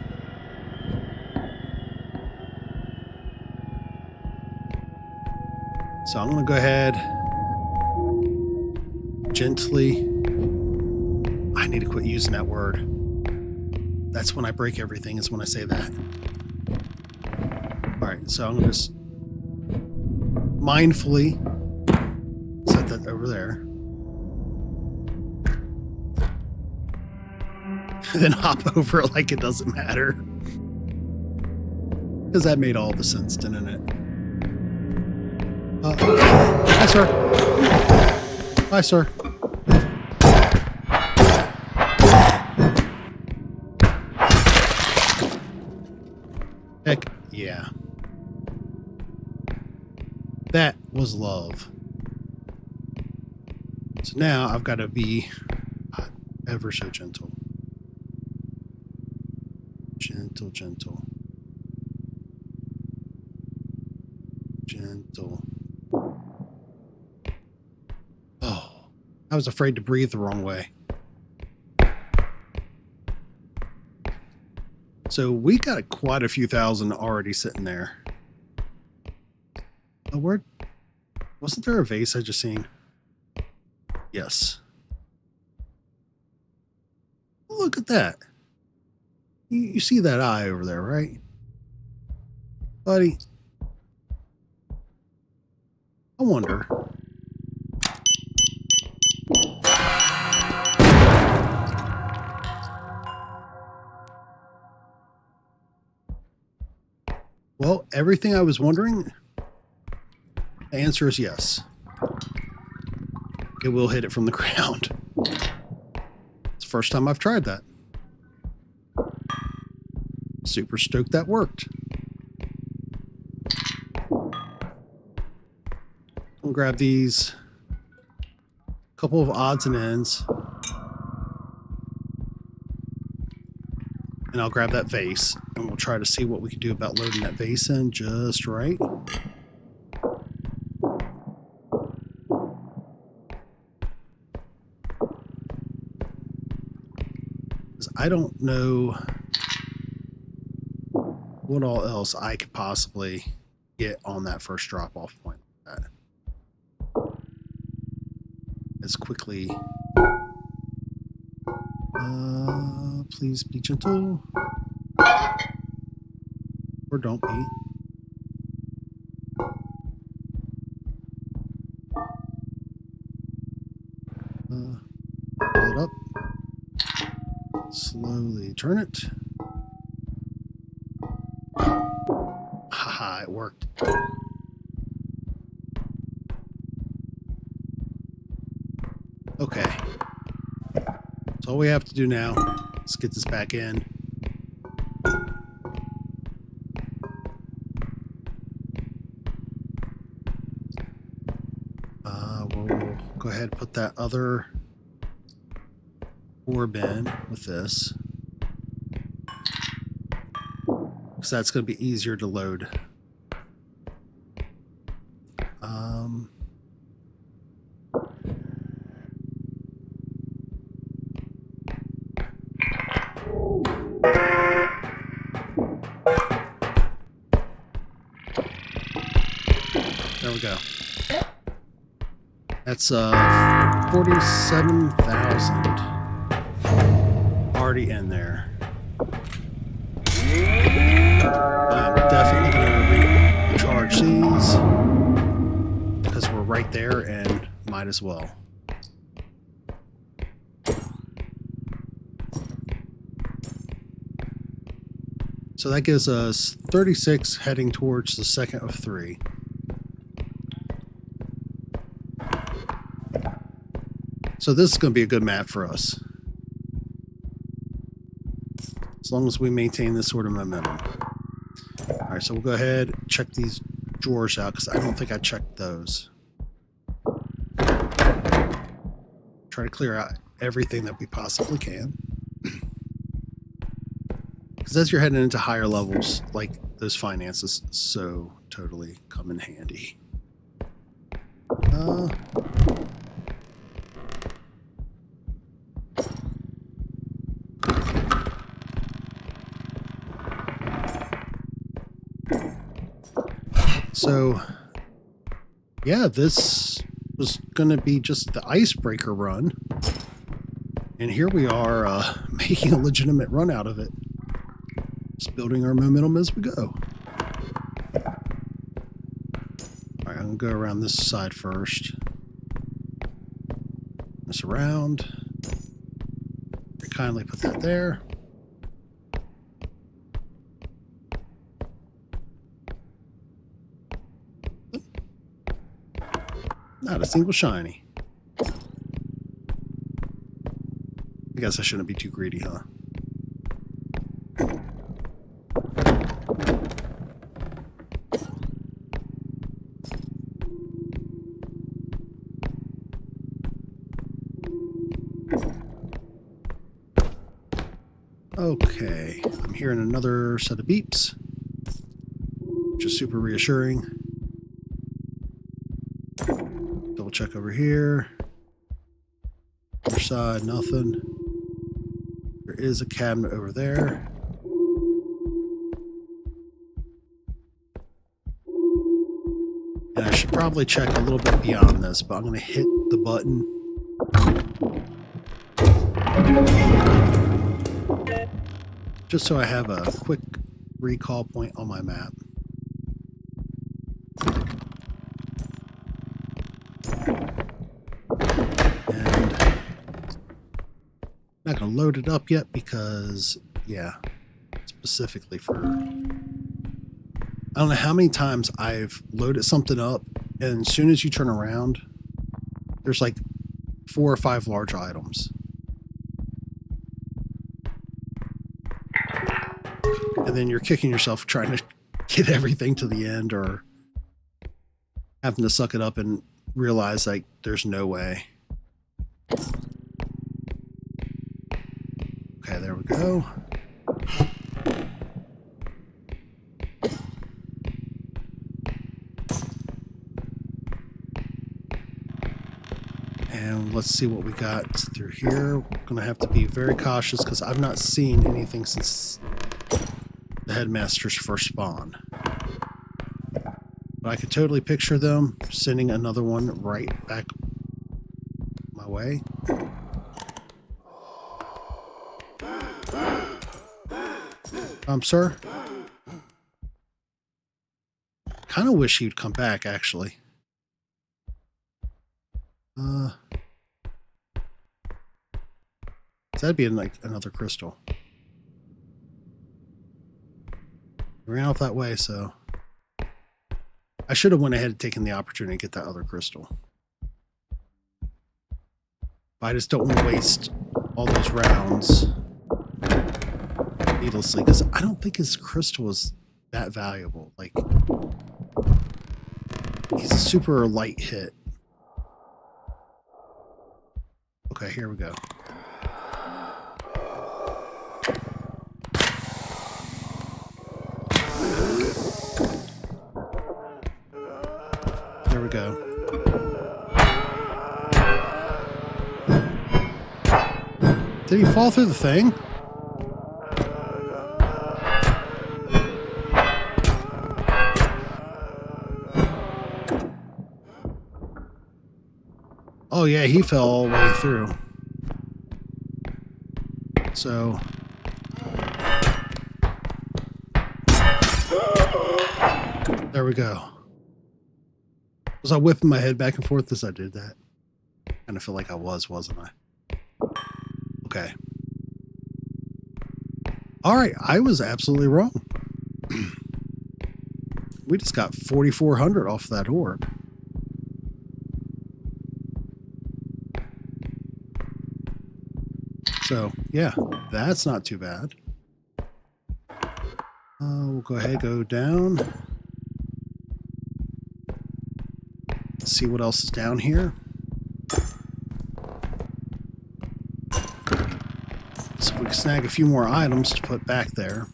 So I'm going to go ahead gently. I need to quit using that word. That's when I break everything, is when I say that. All right, so I'm going to just mindfully set that over there. And then hop over it like it doesn't matter. Because that made all the sense, didn't it? Hi, sir. Hi, sir. Heck yeah. That was love. So now I've got to be ever so gentle. Gentle, gentle. Gentle. Oh, I was afraid to breathe the wrong way. So we got quite a few thousand already sitting there. Oh, where? Wasn't there a vase I just seen? Yes. Look at that. You see that eye over there, right? Buddy. I wonder. Well, everything I was wondering, the answer is yes. It will hit it from the ground. It's the first time I've tried that. Super stoked that worked. I'll grab these couple of odds and ends. And I'll grab that vase, and we'll try to see what we can do about loading that vase in just right. Because I don't know what all else I could possibly get on that first drop-off point like that. As quickly. Please be gentle. Or don't be. Pull it up. Slowly turn it. Haha, it worked. Okay. So all we have to do now is get this back in. We'll go ahead and put that other orb in with this. Because that's going to be easier to load. There we go. That's 47,000 already in there. I'm definitely going to recharge these because we're right there and might as well. So that gives us 36 heading towards the second of 3. So this is going to be a good map for us. As long as we maintain this sort of momentum. Alright, so we'll go ahead and check these drawers out because I don't think I checked those. Try to clear out everything that we possibly can. Because as you're heading into higher levels, like those finances so totally come in handy. So, yeah, this was going to be just the icebreaker run. And here we are making a legitimate run out of it. Just building our momentum as we go. Alright, I'm going to go around this side first. This around. Very kindly put that there. Not a single shiny. I guess I shouldn't be too greedy, huh? Okay, I'm hearing another set of beeps, which is super reassuring. Double check over here. Other side, nothing. There is a cabinet over there. And I should probably check a little bit beyond this, but I'm going to hit the button. Just so I have a quick recall point on my map. And I'm not going to load it up yet because, yeah, specifically for... I don't know how many times I've loaded something up, and as soon as you turn around, there's like 4 or 5 large items. And then you're kicking yourself trying to get everything to the end, or having to suck it up and realize like there's no way. Okay, there we go. And let's see what we got through here. We're gonna have to be very cautious because I've not seen anything since the headmaster's first spawn. But I could totally picture them sending another one right back my way. Sir? Kind of wish he'd come back, actually. That'd be like another crystal. We ran off that way, so I should have went ahead and taken the opportunity to get that other crystal. But I just don't want to waste all those rounds needlessly, because I don't think his crystal is that valuable. Like, he's a super light hit. Okay, here we go. There we go. Did he fall through the thing? Oh yeah, he fell all the way through. So there we go. Was I whipping my head back and forth as I did that? Kind of feel like I was, wasn't I? Okay. All right, I was absolutely wrong. We just got 4,400 off that orb. So, yeah, that's not too bad. We'll go ahead and go down. Let's see what else is down here. So if we can snag a few more items to put back there,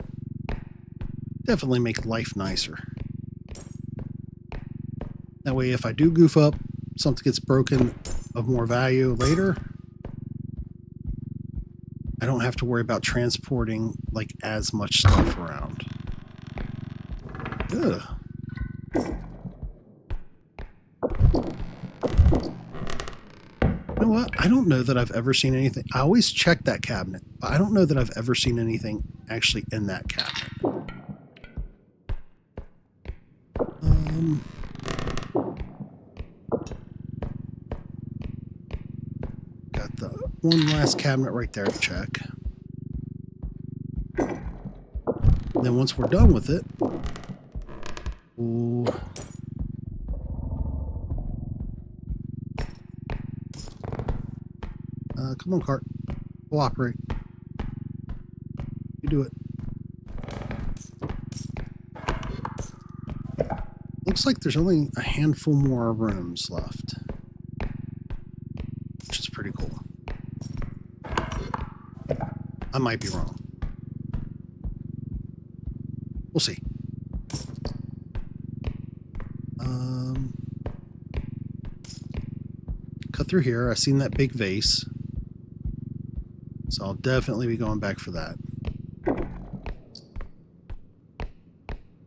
definitely make life nicer. That way, if I do goof up, something gets broken of more value later, I don't have to worry about transporting like as much stuff around. Ugh. You know what? I don't know that I've ever seen anything. I always check that cabinet, but I don't know that I've ever seen anything actually in that cabinet. Got the one last cabinet right there to check. And then once we're done with it, we'll come on, cart. Cooperate. You do it. Looks like there's only a handful more rooms left, which is pretty cool. I might be wrong. We'll see. Cut through here. I've seen that big vase. So I'll definitely be going back for that.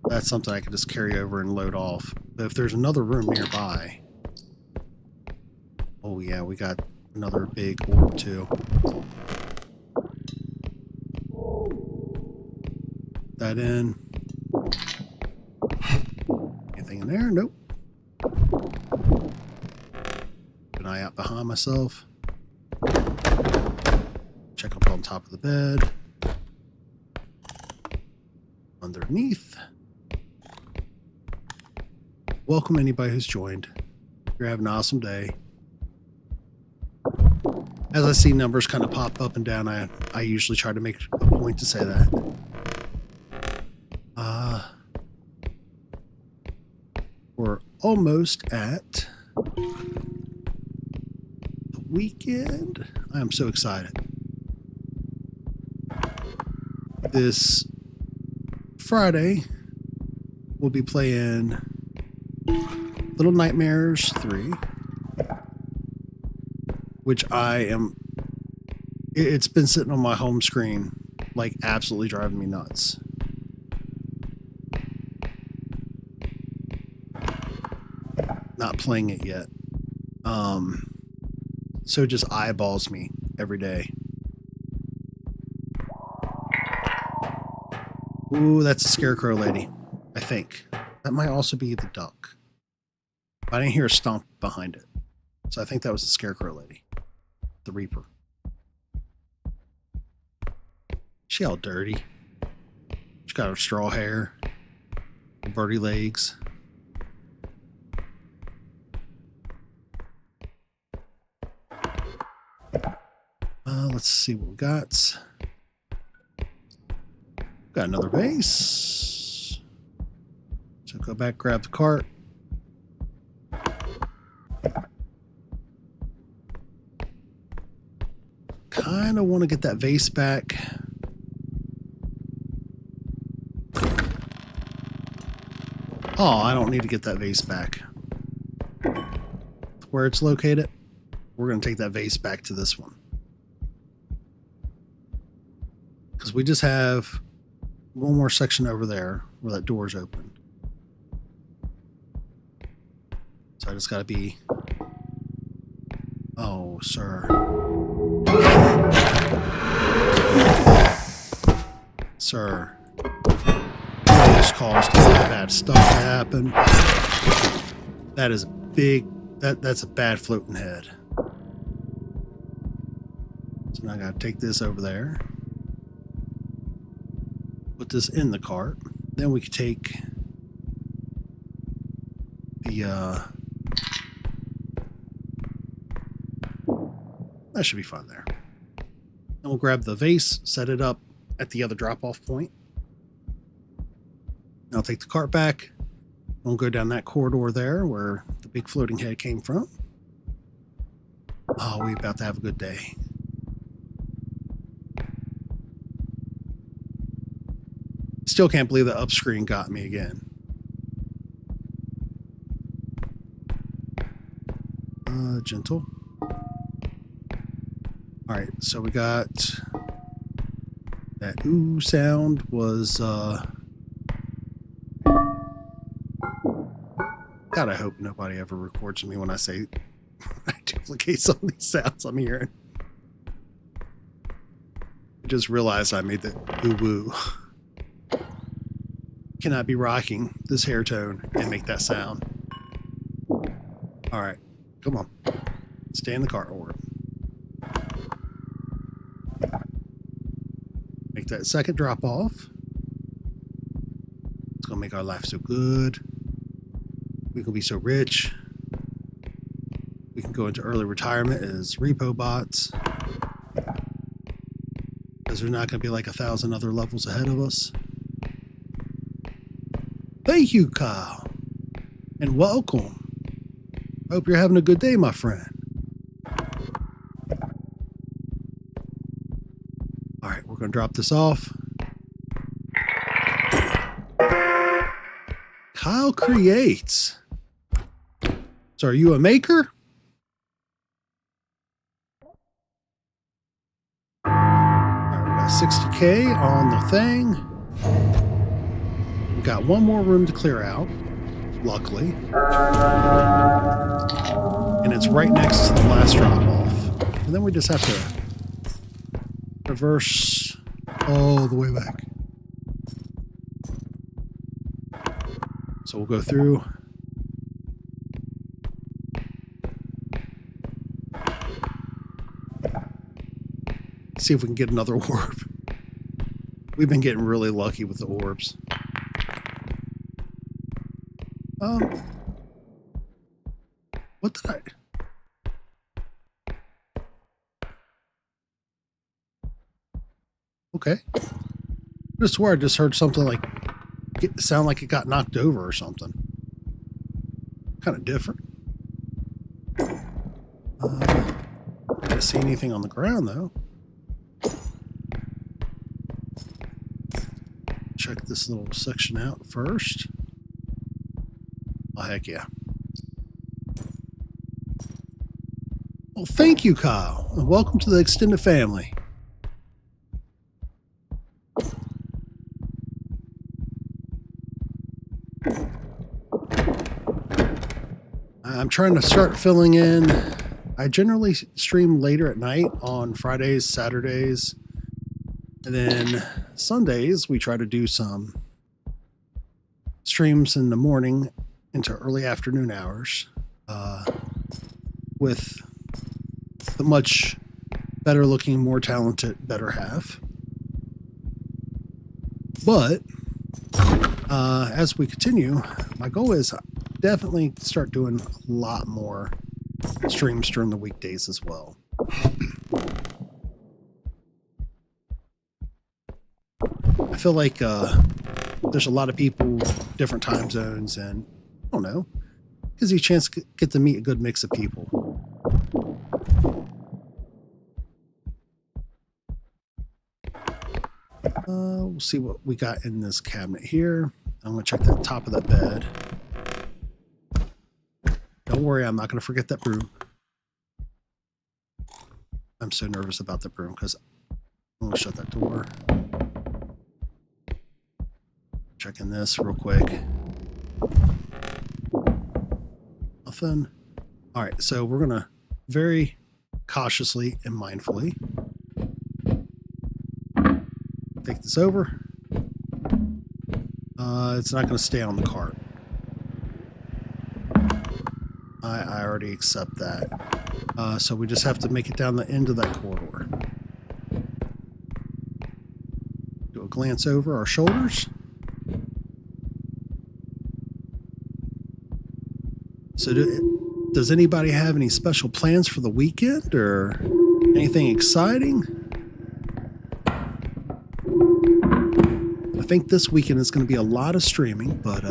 That's something I can just carry over and load off. But if there's another room nearby... Oh yeah, we got another big orb too. That in. Anything in there? Nope. Keep an eye out behind myself. Check up on top of the bed. Underneath. Welcome anybody who's joined. You're having an awesome day. As I see numbers kind of pop up and down, I usually try to make a point to say that. We're almost at the weekend. I am so excited. This Friday, we'll be playing Little Nightmares 3, which it's been sitting on my home screen, like absolutely driving me nuts. Not playing it yet. So it just eyeballs me every day. Ooh, that's a scarecrow lady, I think. That might also be the duck. I didn't hear a stomp behind it. So I think that was the scarecrow lady. The Reaper. She all dirty. She's got her straw hair. Birdie legs. Let's see what we got. Got another vase. So go back, grab the cart. Kind of want to get that vase back. Oh, I don't need to get that vase back. Where it's located, we're going to take that vase back to this one. Because we just have one more section over there where that door's open. So I just got to be Oh, sir. Sir. You just caused bad stuff to happen. That is big. That's a bad floating head. So now I gotta take this over there. Put this in the cart. Then we can take the that should be fun there. And we'll grab the vase, set it up at the other drop-off point. I'll take the cart back. We'll go down that corridor there where the big floating head came from. Oh, we're about to have a good day. Still can't believe the up screen got me again. Gentle. All right, so we got that ooh sound was God, I hope nobody ever records me when I say I duplicate some of these sounds I'm hearing. I just realized I made the ooh woo. Cannot be rocking this hair tone and make that sound. All right, come on. Stay in the cart orb. Make that second drop off. It's gonna make our life so good. We can be so rich. We can go into early retirement as R.E.P.O bots. Because there's not gonna be like 1,000 other levels ahead of us. Thank you, Kyle. And welcome. Hope you're having a good day, my friend. All right, we're going to drop this off. Kyle creates. So are you a maker? All right, we got 60K on the thing. We got one more room to clear out, luckily. And it's right next to the last drop off. And then we just have to reverse all the way back. So we'll go through. See if we can get another orb. We've been getting really lucky with the orbs. What did I... Okay. I just swear I just heard something like sound like it got knocked over or something. Kind of different. I didn't see anything on the ground though. Check this little section out first. Oh, heck yeah. Well, thank you, Kyle, and welcome to the extended family. I'm trying to start filling in. I generally stream later at night on Fridays, Saturdays, and then Sundays we try to do some streams in the morning into early afternoon hours with the much better looking, more talented, better half. But as we continue, my goal is definitely start doing a lot more streams during the weekdays as well. I feel like there's a lot of people, different time zones, and I don't know, gives you a chance to get to meet a good mix of people. We'll see what we got in this cabinet here. I'm going to check the top of that bed. Don't worry, I'm not going to forget that broom. I'm so nervous about the broom because I'm going to shut that door. Checking this real quick. Nothing. All right, so we're going to very cautiously and mindfully. Take this over. It's not going to stay on the cart. I already accept that. So we just have to make it down the end of that corridor. Do a glance over our shoulders. So does anybody have any special plans for the weekend or anything exciting? I think this weekend is going to be a lot of streaming, but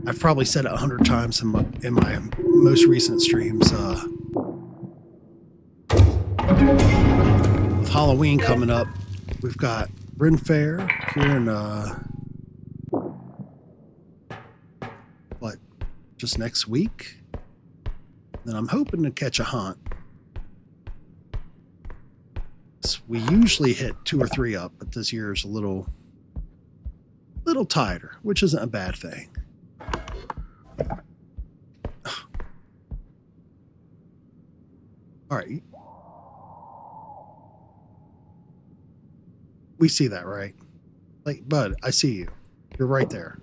I've probably said it 100 times in my most recent streams. With Halloween coming up, we've got Ren Fair here in just next week. Then I'm hoping to catch a hunt. We usually hit 2 or 3 up, but this year is a little tighter, which isn't a bad thing. All right. We see that, right? Like, bud, I see you. You're right there.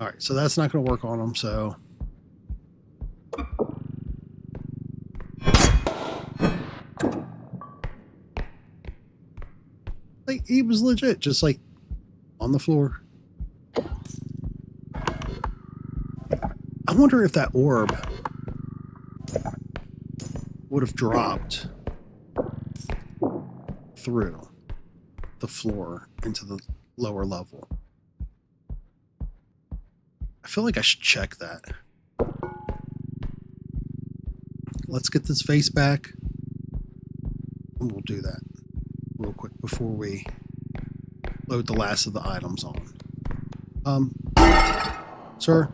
All right, so that's not going to work on him, so... Like, he was legit, just like on the floor. I wonder if that orb would have dropped through the floor into the lower level. I feel like I should check that. Let's get this face back, and we'll do that real quick before we load the last of the items on. Sir?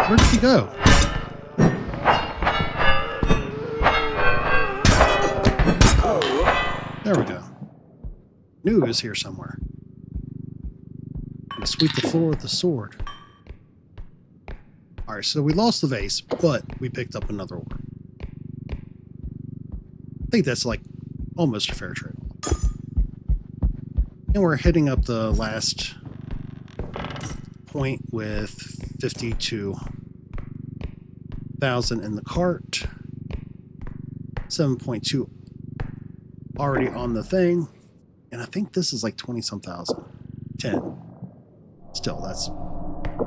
Where did he go? There we go. Knew he was here somewhere. I'm gonna sweep the floor with the sword. Alright, so we lost the vase, but we picked up another orb. I think that's like almost a fair trade. And we're hitting up the last point with 52,000 in the cart. 7.2 already on the thing. And I think this is like 20-some thousand. 10. Still, that's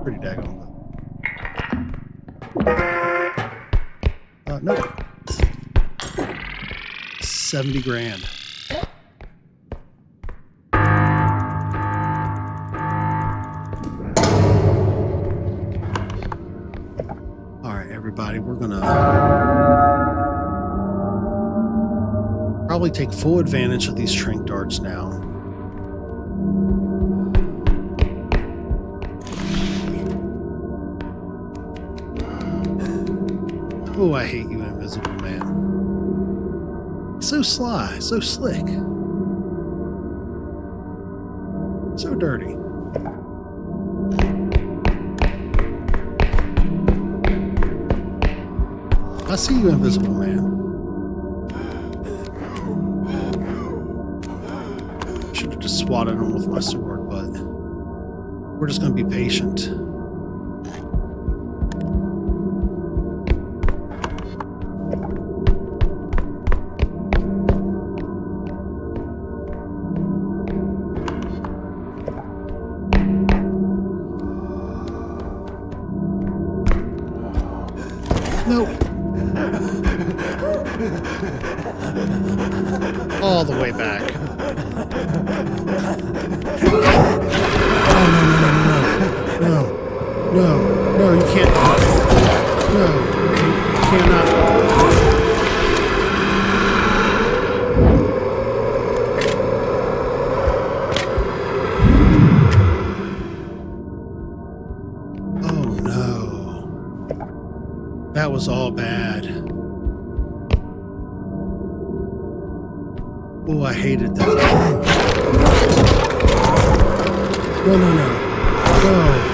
pretty daggone good. No. 70 grand. All right, everybody, we're gonna probably take full advantage of these shrink darts now. Oh, I hate you, Invisible Man. So sly, so slick. So dirty. I see you, Invisible Man. Should have just swatted him with my sword, but we're just going to be patient. Nope. All the way back. No, you can't. No, you cannot. Oh no. That was all bad. Oh, I hated that. No, no, no. No.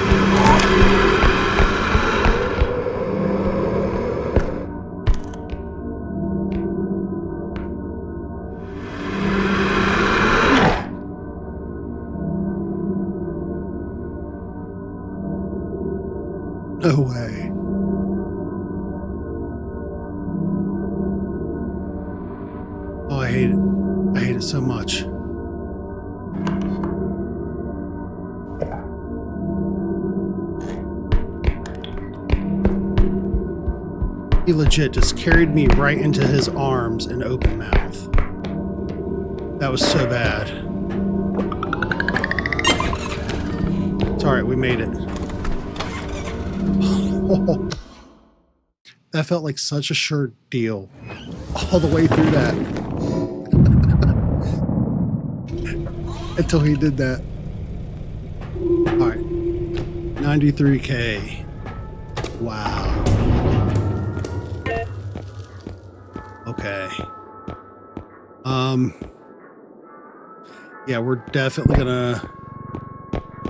No way. Oh, I hate it. I hate it so much. He legit just carried me right into his arms and open mouth. That was so bad. It's alright, we made it. That felt like such a sure deal. All the way through that. Until he did that. Alright. 93K. Wow. Okay. Yeah, we're definitely gonna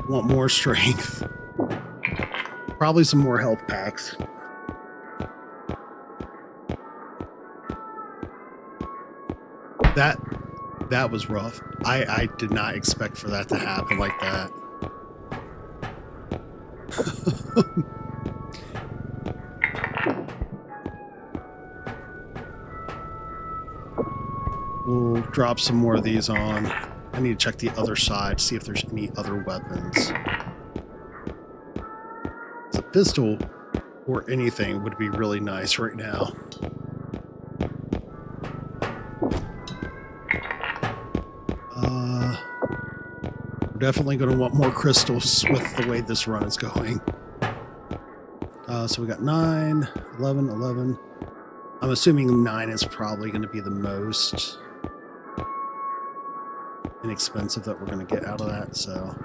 want more strength. Probably some more health packs. That was rough. I did not expect for that to happen like that. We'll drop some more of these on. I need to check the other side, see if there's any other weapons. A pistol or anything would be really nice right now. We're definitely going to want more crystals with the way this run is going. So we got 9, 11, 11. I'm assuming 9 is probably going to be the most inexpensive that we're going to get out of that, so...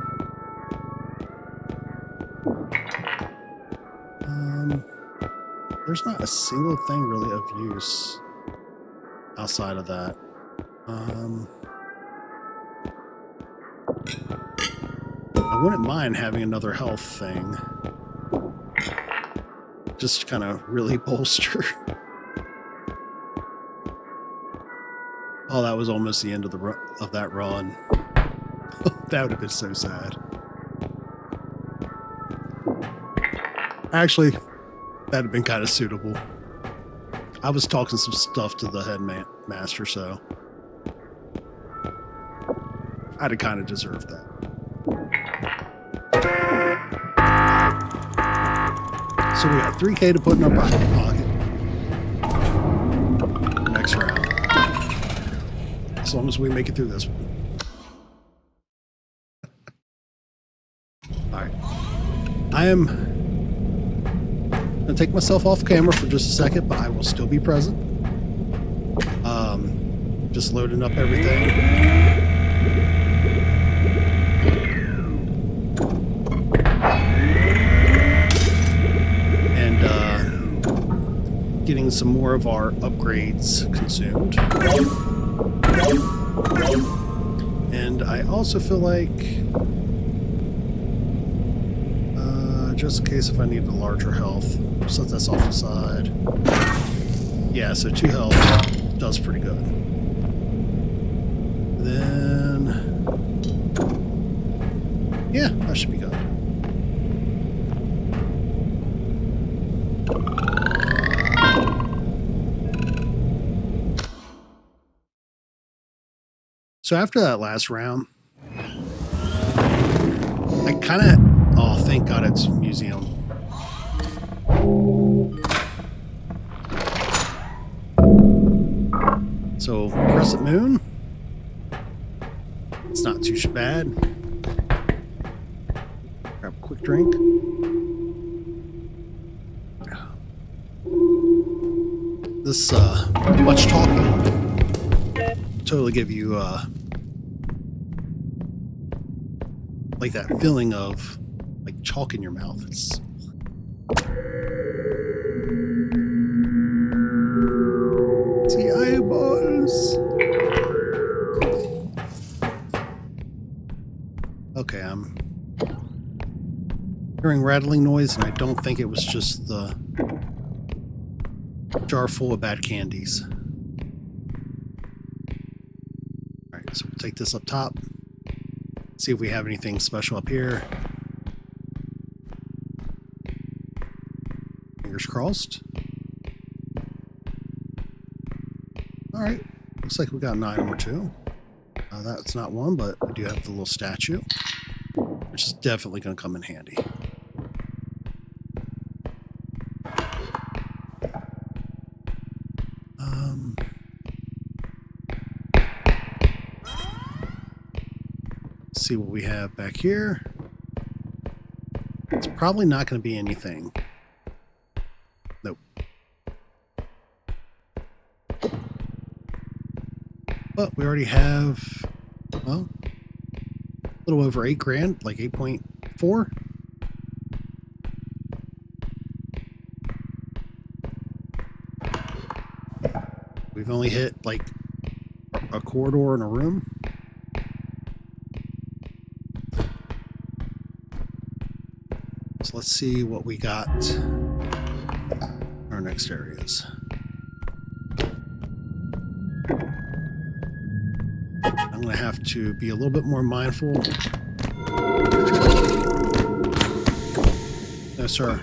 there's not a single thing really of use outside of that. I wouldn't mind having another health thing. Just to kind of really bolster. Oh, that was almost the end of that run. That would have been so sad. Actually, that'd have been kind of suitable. I was talking some stuff to the headmaster, so I'd have kind of deserved that. So we got 3K to put in our pocket. Next round. As long as we make it through this one. Alright. I am going to take myself off camera for just a second, but I will still be present. Just loading up everything. And getting some more of our upgrades consumed. And I also feel like, just in case if I need a larger health, set this off the side. Yeah, so 2 health does pretty good. Then, yeah, that should be good. So after that last round, I kind of, oh, thank God it's museum. So, Crescent Moon. It's not too bad. Grab a quick drink. This, much talking totally give you, like that feeling of, like, chalk in your mouth. It's... The eyeballs. hearing rattling noise, and I don't think it was just the jar full of bad candies. Alright, so we'll take this up top. See if we have anything special up here. Fingers crossed. Alright, looks like we got an item or two. That's not one, but we do have the little statue, which is definitely going to come in handy. See what we have back here. It's probably not going to be anything. Nope. But we already have, well, a little over 8 grand, like 8.4. We've only hit like a corridor in a room. So let's see what we got in our next areas. I'm going to have to be a little bit more mindful. No, sir.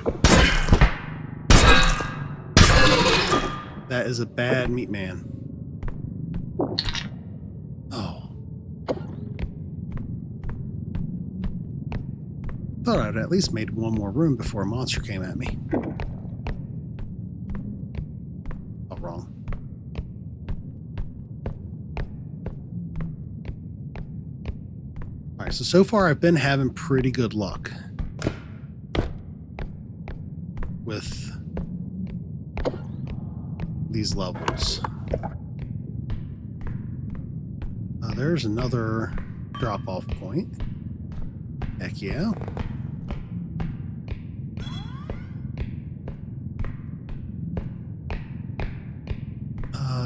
That is a bad meat man. Oh. Thought I'd at least made one more room before a monster came at me. Oh, wrong. Alright, so far I've been having pretty good luck with these levels. There's another drop-off point. Heck yeah.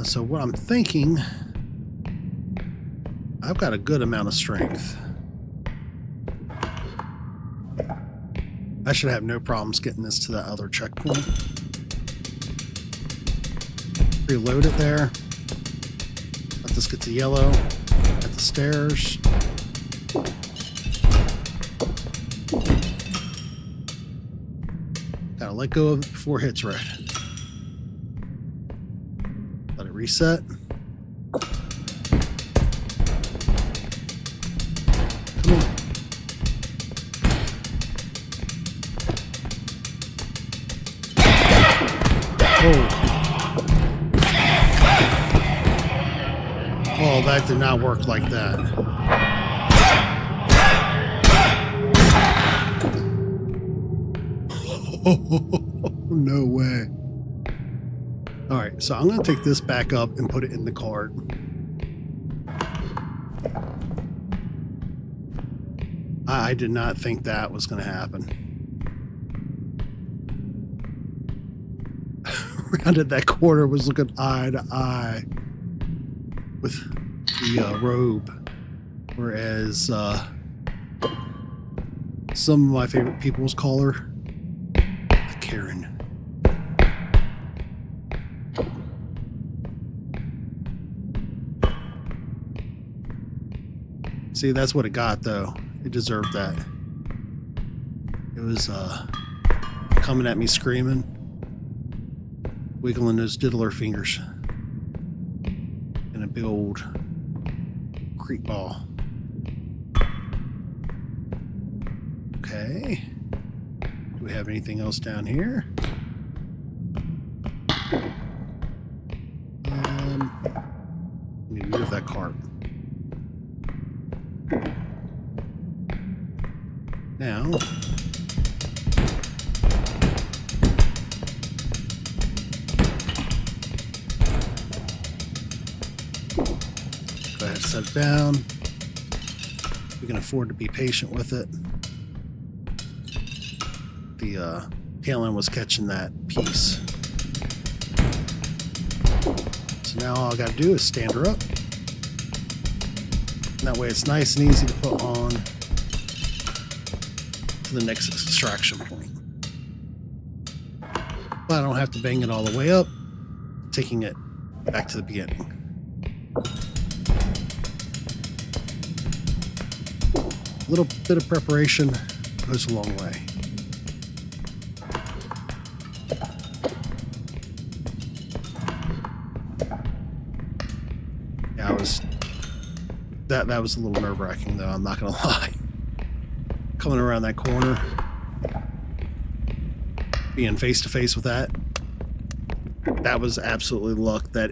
So what I'm thinking, I've got a good amount of strength. I should have no problems getting this to that other checkpoint. Reload it there. Let this get to yellow. At the stairs. Gotta let go of it before it hits red. Let it reset. Come on. Oh. Oh, that did not work like that. No way. Alright, so I'm going to take this back up and put it in the cart. I did not think that was going to happen. Rounded that corner, was looking eye to eye with the robe, whereas some of my favorite people's call her the Karen. See, that's what it got, though. It deserved that. It was coming at me screaming, wiggling those diddler fingers in a big old creep ball. Okay. Do we have anything else down here? Let me move that cart. Now, go ahead and set it down. We can afford to be patient with it. The tail end was catching that piece. So now all I got to do is stand her up. And that way it's nice and easy to put on to to the next extraction point. But I don't have to bang it all the way up, taking it back to the beginning. A little bit of preparation goes a long way. Yeah, that was a little nerve-wracking though, I'm not gonna lie. Coming around that corner, being face to face with that was absolutely luck that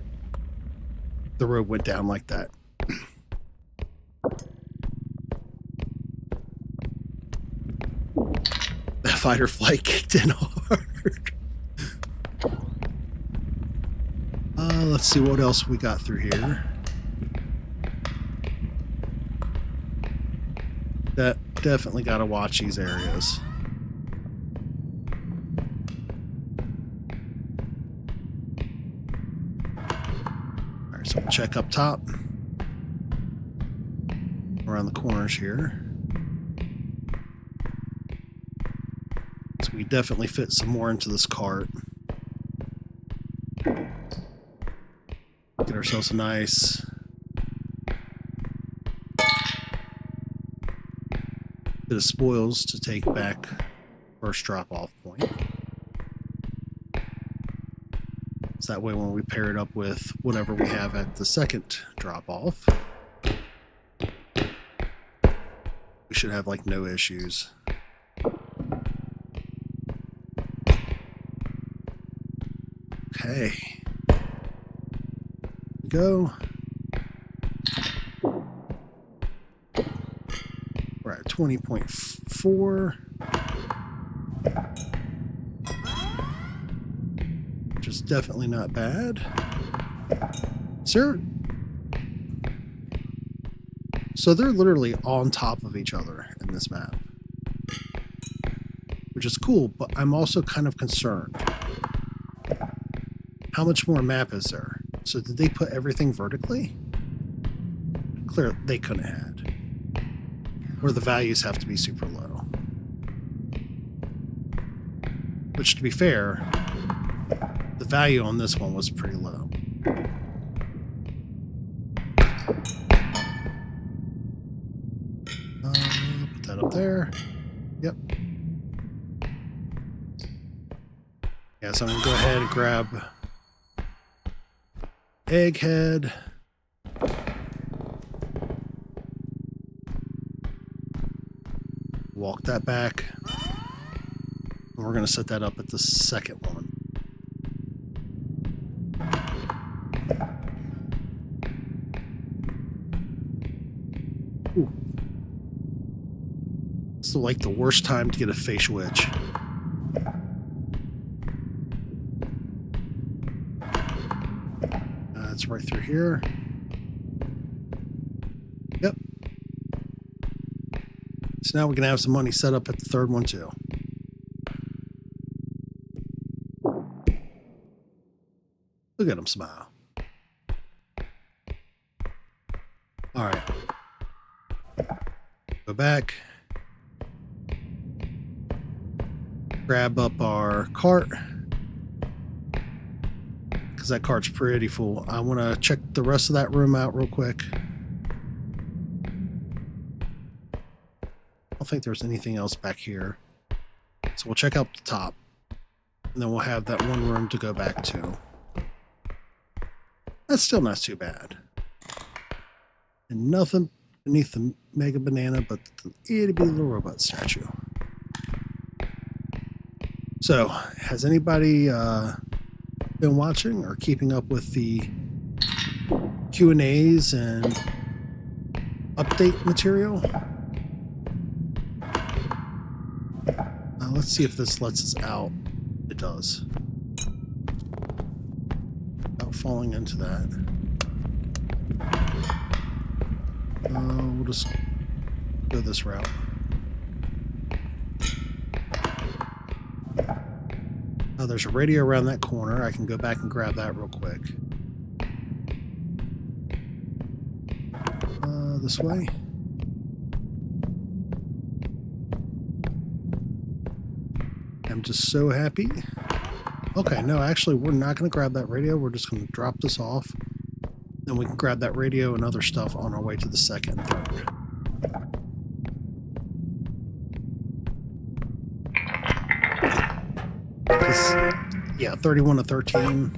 the road went down like that. That fight or flight kicked in hard. Let's see what else we got through here. That definitely got to watch these areas. All right, so we'll check up top, around the corners here. So we definitely fit some more into this cart. Get ourselves a nice bit of spoils to take back first drop-off point. So that way when we pair it up with whatever we have at the second drop-off, we should have like no issues. Okay. Go. We're at 20.4, which is definitely not bad. Sir, so they're literally on top of each other in this map, which is cool, but I'm also kind of concerned. How much more map is there? So did they put everything vertically? Clearly, they couldn't have had. Or the values have to be super low. Which, to be fair, the value on this one was pretty low. Put that up there. Yep. Yeah, so I'm going to go ahead and grab Egghead. Walk that back. And we're going to set that up at the second one. Ooh. It's like the worst time to get a facial itch. It's right through here. Yep. So now we can have some money set up at the third one too. Look at him smile. All right. Go back. Grab up our cart. Because that cart's pretty full. I want to check the rest of that room out real quick. I don't think there's anything else back here. So we'll check out the top. And then we'll have that one room to go back to. That's still not too bad. And nothing beneath the mega banana but the itty bitty little robot statue. So, has anybody been watching or keeping up with the Q&As and update material? Let's see if this lets us out. It does. Without falling into that. We'll just go this route. Oh, there's a radio around that corner. I can go back and grab that real quick. This way. I'm just so happy. Okay, no, actually, we're not going to grab that radio. We're just going to drop this off. Then we can grab that radio and other stuff on our way to the second and third. Yeah, 31 to 13.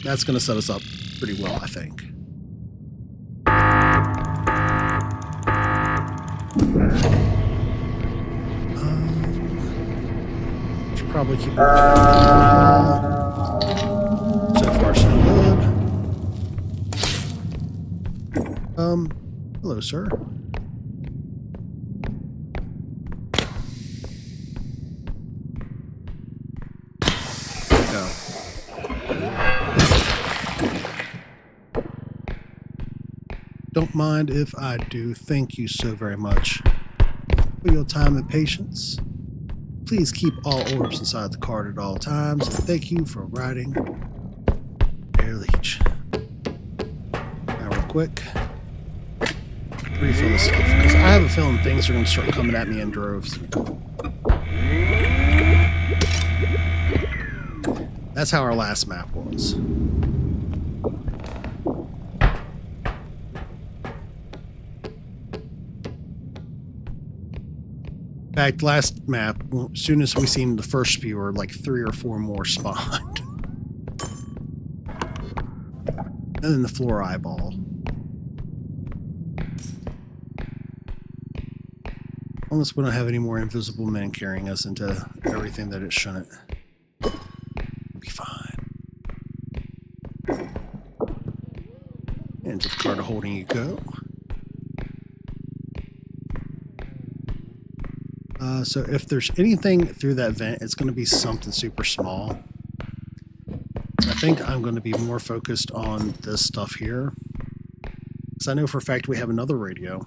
That's going to set us up pretty well, I think. Should probably keep an eye on so far, so good. Hello, sir. Don't mind if I do. Thank you so very much for your time and patience. Please keep all orbs inside the cart at all times. And thank you for riding Leech. Now, real quick, refill this stuff because I have a feeling things are going to start coming at me in droves. That's how our last map was. In fact, last map, as soon as we seen the first spewer, like 3 or 4 more spawned. And then the floor eyeball. Unless we don't have any more invisible men carrying us into everything that it shouldn't. It'll be fine. Into the cart of holding you go. So if there's anything through that vent, it's going to be something super small. I think I'm going to be more focused on this stuff here. Because I know for a fact we have another radio.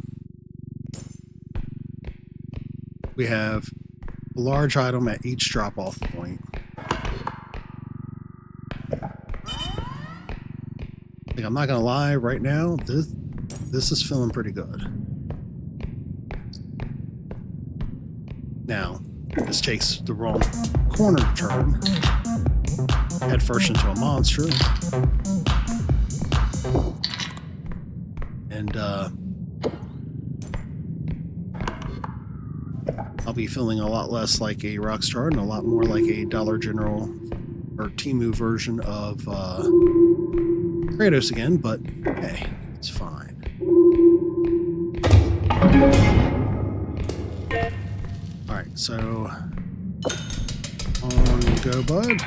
We have a large item at each drop-off point. Like, I'm not going to lie, right now, this is feeling pretty good. Now, this takes the wrong corner turn. Head first into a monster. And, I'll be feeling a lot less like a Rockstar and a lot more like a Dollar General or Temu version of, Kratos again, but hey, it's fine. Alright, so on you go, bud.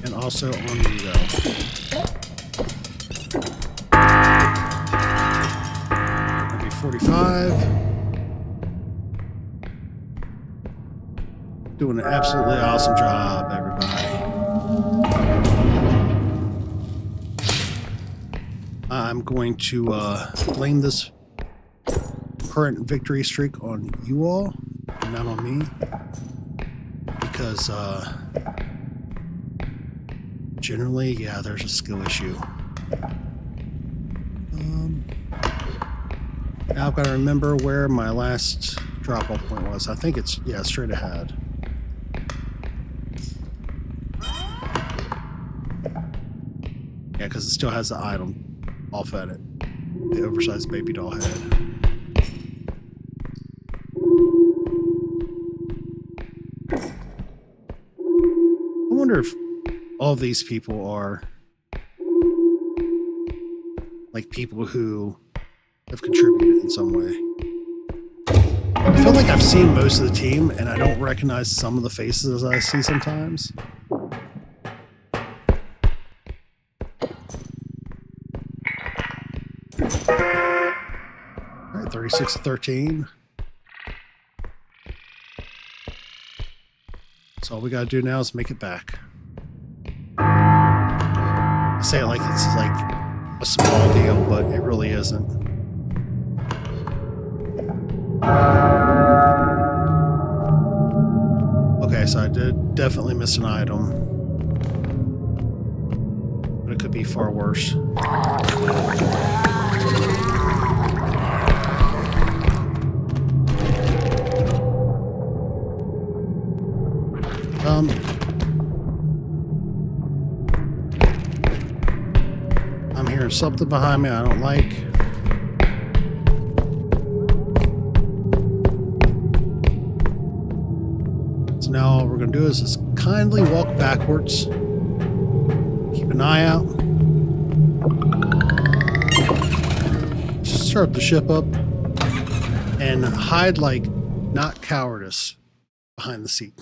And also on you go. Maybe 45. Doing an absolutely awesome job, everybody. I'm going to blame this current victory streak on you all, and not on me, because generally, yeah, there's a skill issue. Now I've got to remember where my last drop-off point was. I think it's, yeah, straight ahead. Yeah, because it still has the item off at it. The oversized baby doll head. I wonder if all these people are like people who have contributed in some way. I feel like I've seen most of the team and I don't recognize some of the faces I see sometimes. Alright, 36 to 13. So all we gotta do now is make it back. I say it like it's like a small deal, but it really isn't. Okay, so I did definitely miss an item. But it could be far worse. I'm hearing something behind me I don't like. So now all we're going to do is just kindly walk backwards. Keep an eye out. Start the ship up. And hide like not cowardice behind the seat.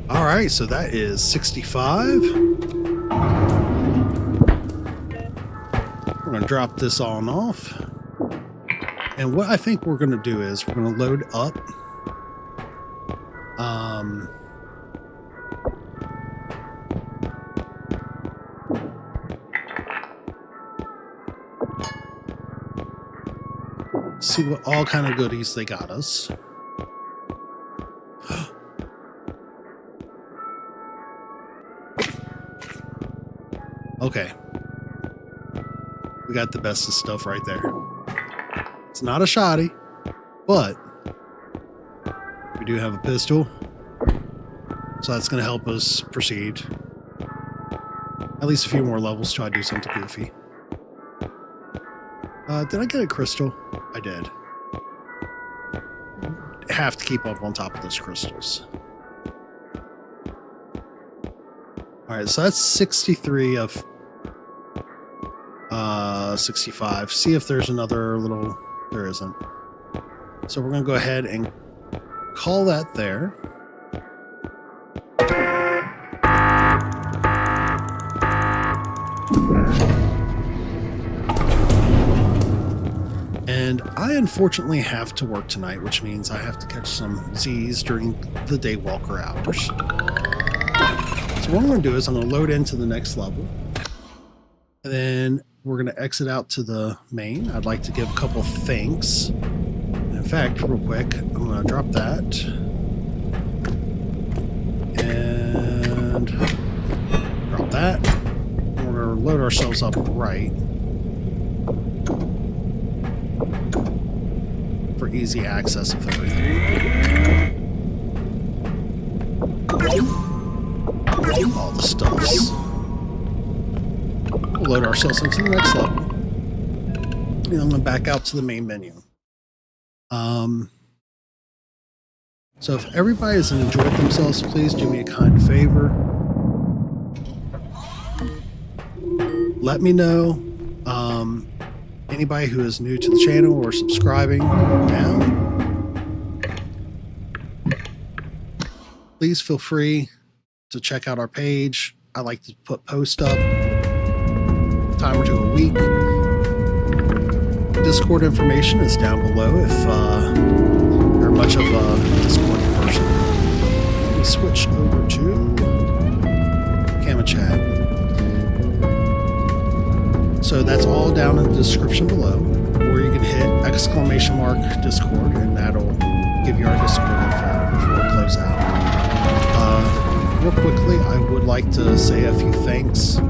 All right, so that is 65. We're going to drop this on off. And what I think we're going to do is we're going to load up. See what all kind of goodies they got us. Okay. We got the best of stuff right there. It's not a shotty, but we do have a pistol. So that's going to help us proceed. At least a few more levels till I do something goofy. Did I get a crystal? I did. Have to keep up on top of those crystals. Alright, so that's 63 of 65. See if there's another little... There isn't. So we're going to go ahead and call that there. And I unfortunately have to work tonight, which means I have to catch some Z's during the day walker hours. So what I'm going to do is I'm going to load into the next level. And then we're going to exit out to the main. I'd like to give a couple thanks. In fact, real quick, I'm going to drop that. And drop that. And we're going to load ourselves up right. For easy access of everything. All the stuffs. We'll load ourselves into the next level. And I'm going to back out to the main menu. So if everybody has enjoyed themselves, please do me a kind favor. Let me know. Anybody who is new to the channel or subscribing now, please feel free to check out our page. I like to put posts up a time or two a week. Discord information is down below if you're much of a Discord person. Let me switch over to Camera Chat. So that's all down in the description below, or you can hit !Discord, and that'll give you our Discord info before we close out. Real quickly, I would like to say a few thanks.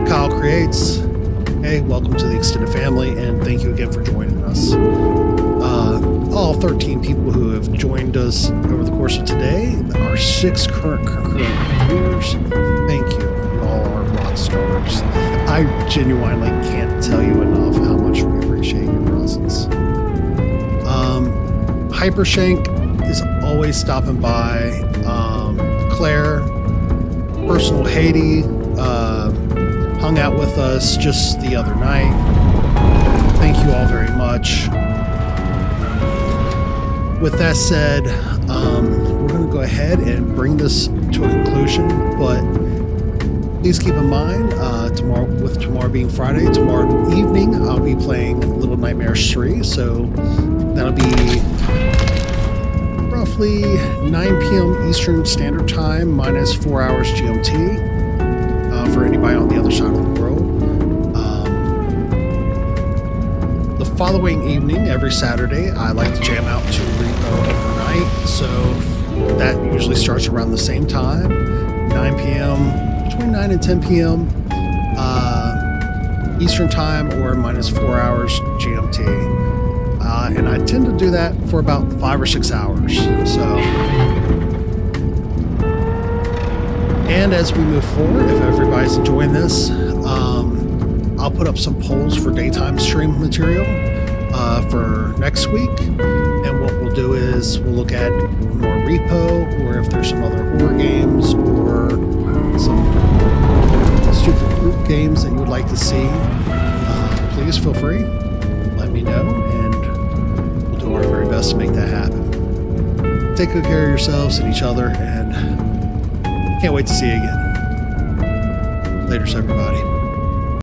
Kyle Creates, hey, welcome to the extended family, and thank you again for joining us. All 13 people who have joined us over the course of today, our 6 current viewers, thank you. You all are rock stars. I genuinely can't tell you enough how much we appreciate your presence. Hypershank is always stopping by. Claire, Personal Haiti, hung out with us just the other night. Thank you all very much. With that said, we're going to go ahead and bring this to a conclusion, but please keep in mind, tomorrow being Friday, tomorrow evening, I'll be playing Little Nightmares 3, so that'll be roughly 9 p.m. Eastern Standard Time, minus 4 hours GMT, for anybody on the other side of the world. The following evening, every Saturday, I like to jam out to R.E.P.O overnight, so that usually starts around the same time, 9 p.m., between 9 and 10 p.m. Eastern Time or minus 4 hours GMT. And I tend to do that for about 5 or 6 hours. So, and as we move forward, if everybody's enjoying this, I'll put up some polls for daytime stream material for next week. And what we'll do is we'll look at more R.E.P.O, or if there's some other horror games or some stupid group games that you would like to see. Please feel free. Let me know, and we'll do our very best to make that happen. Take good care of yourselves and each other, and can't wait to see you again. Laters, everybody.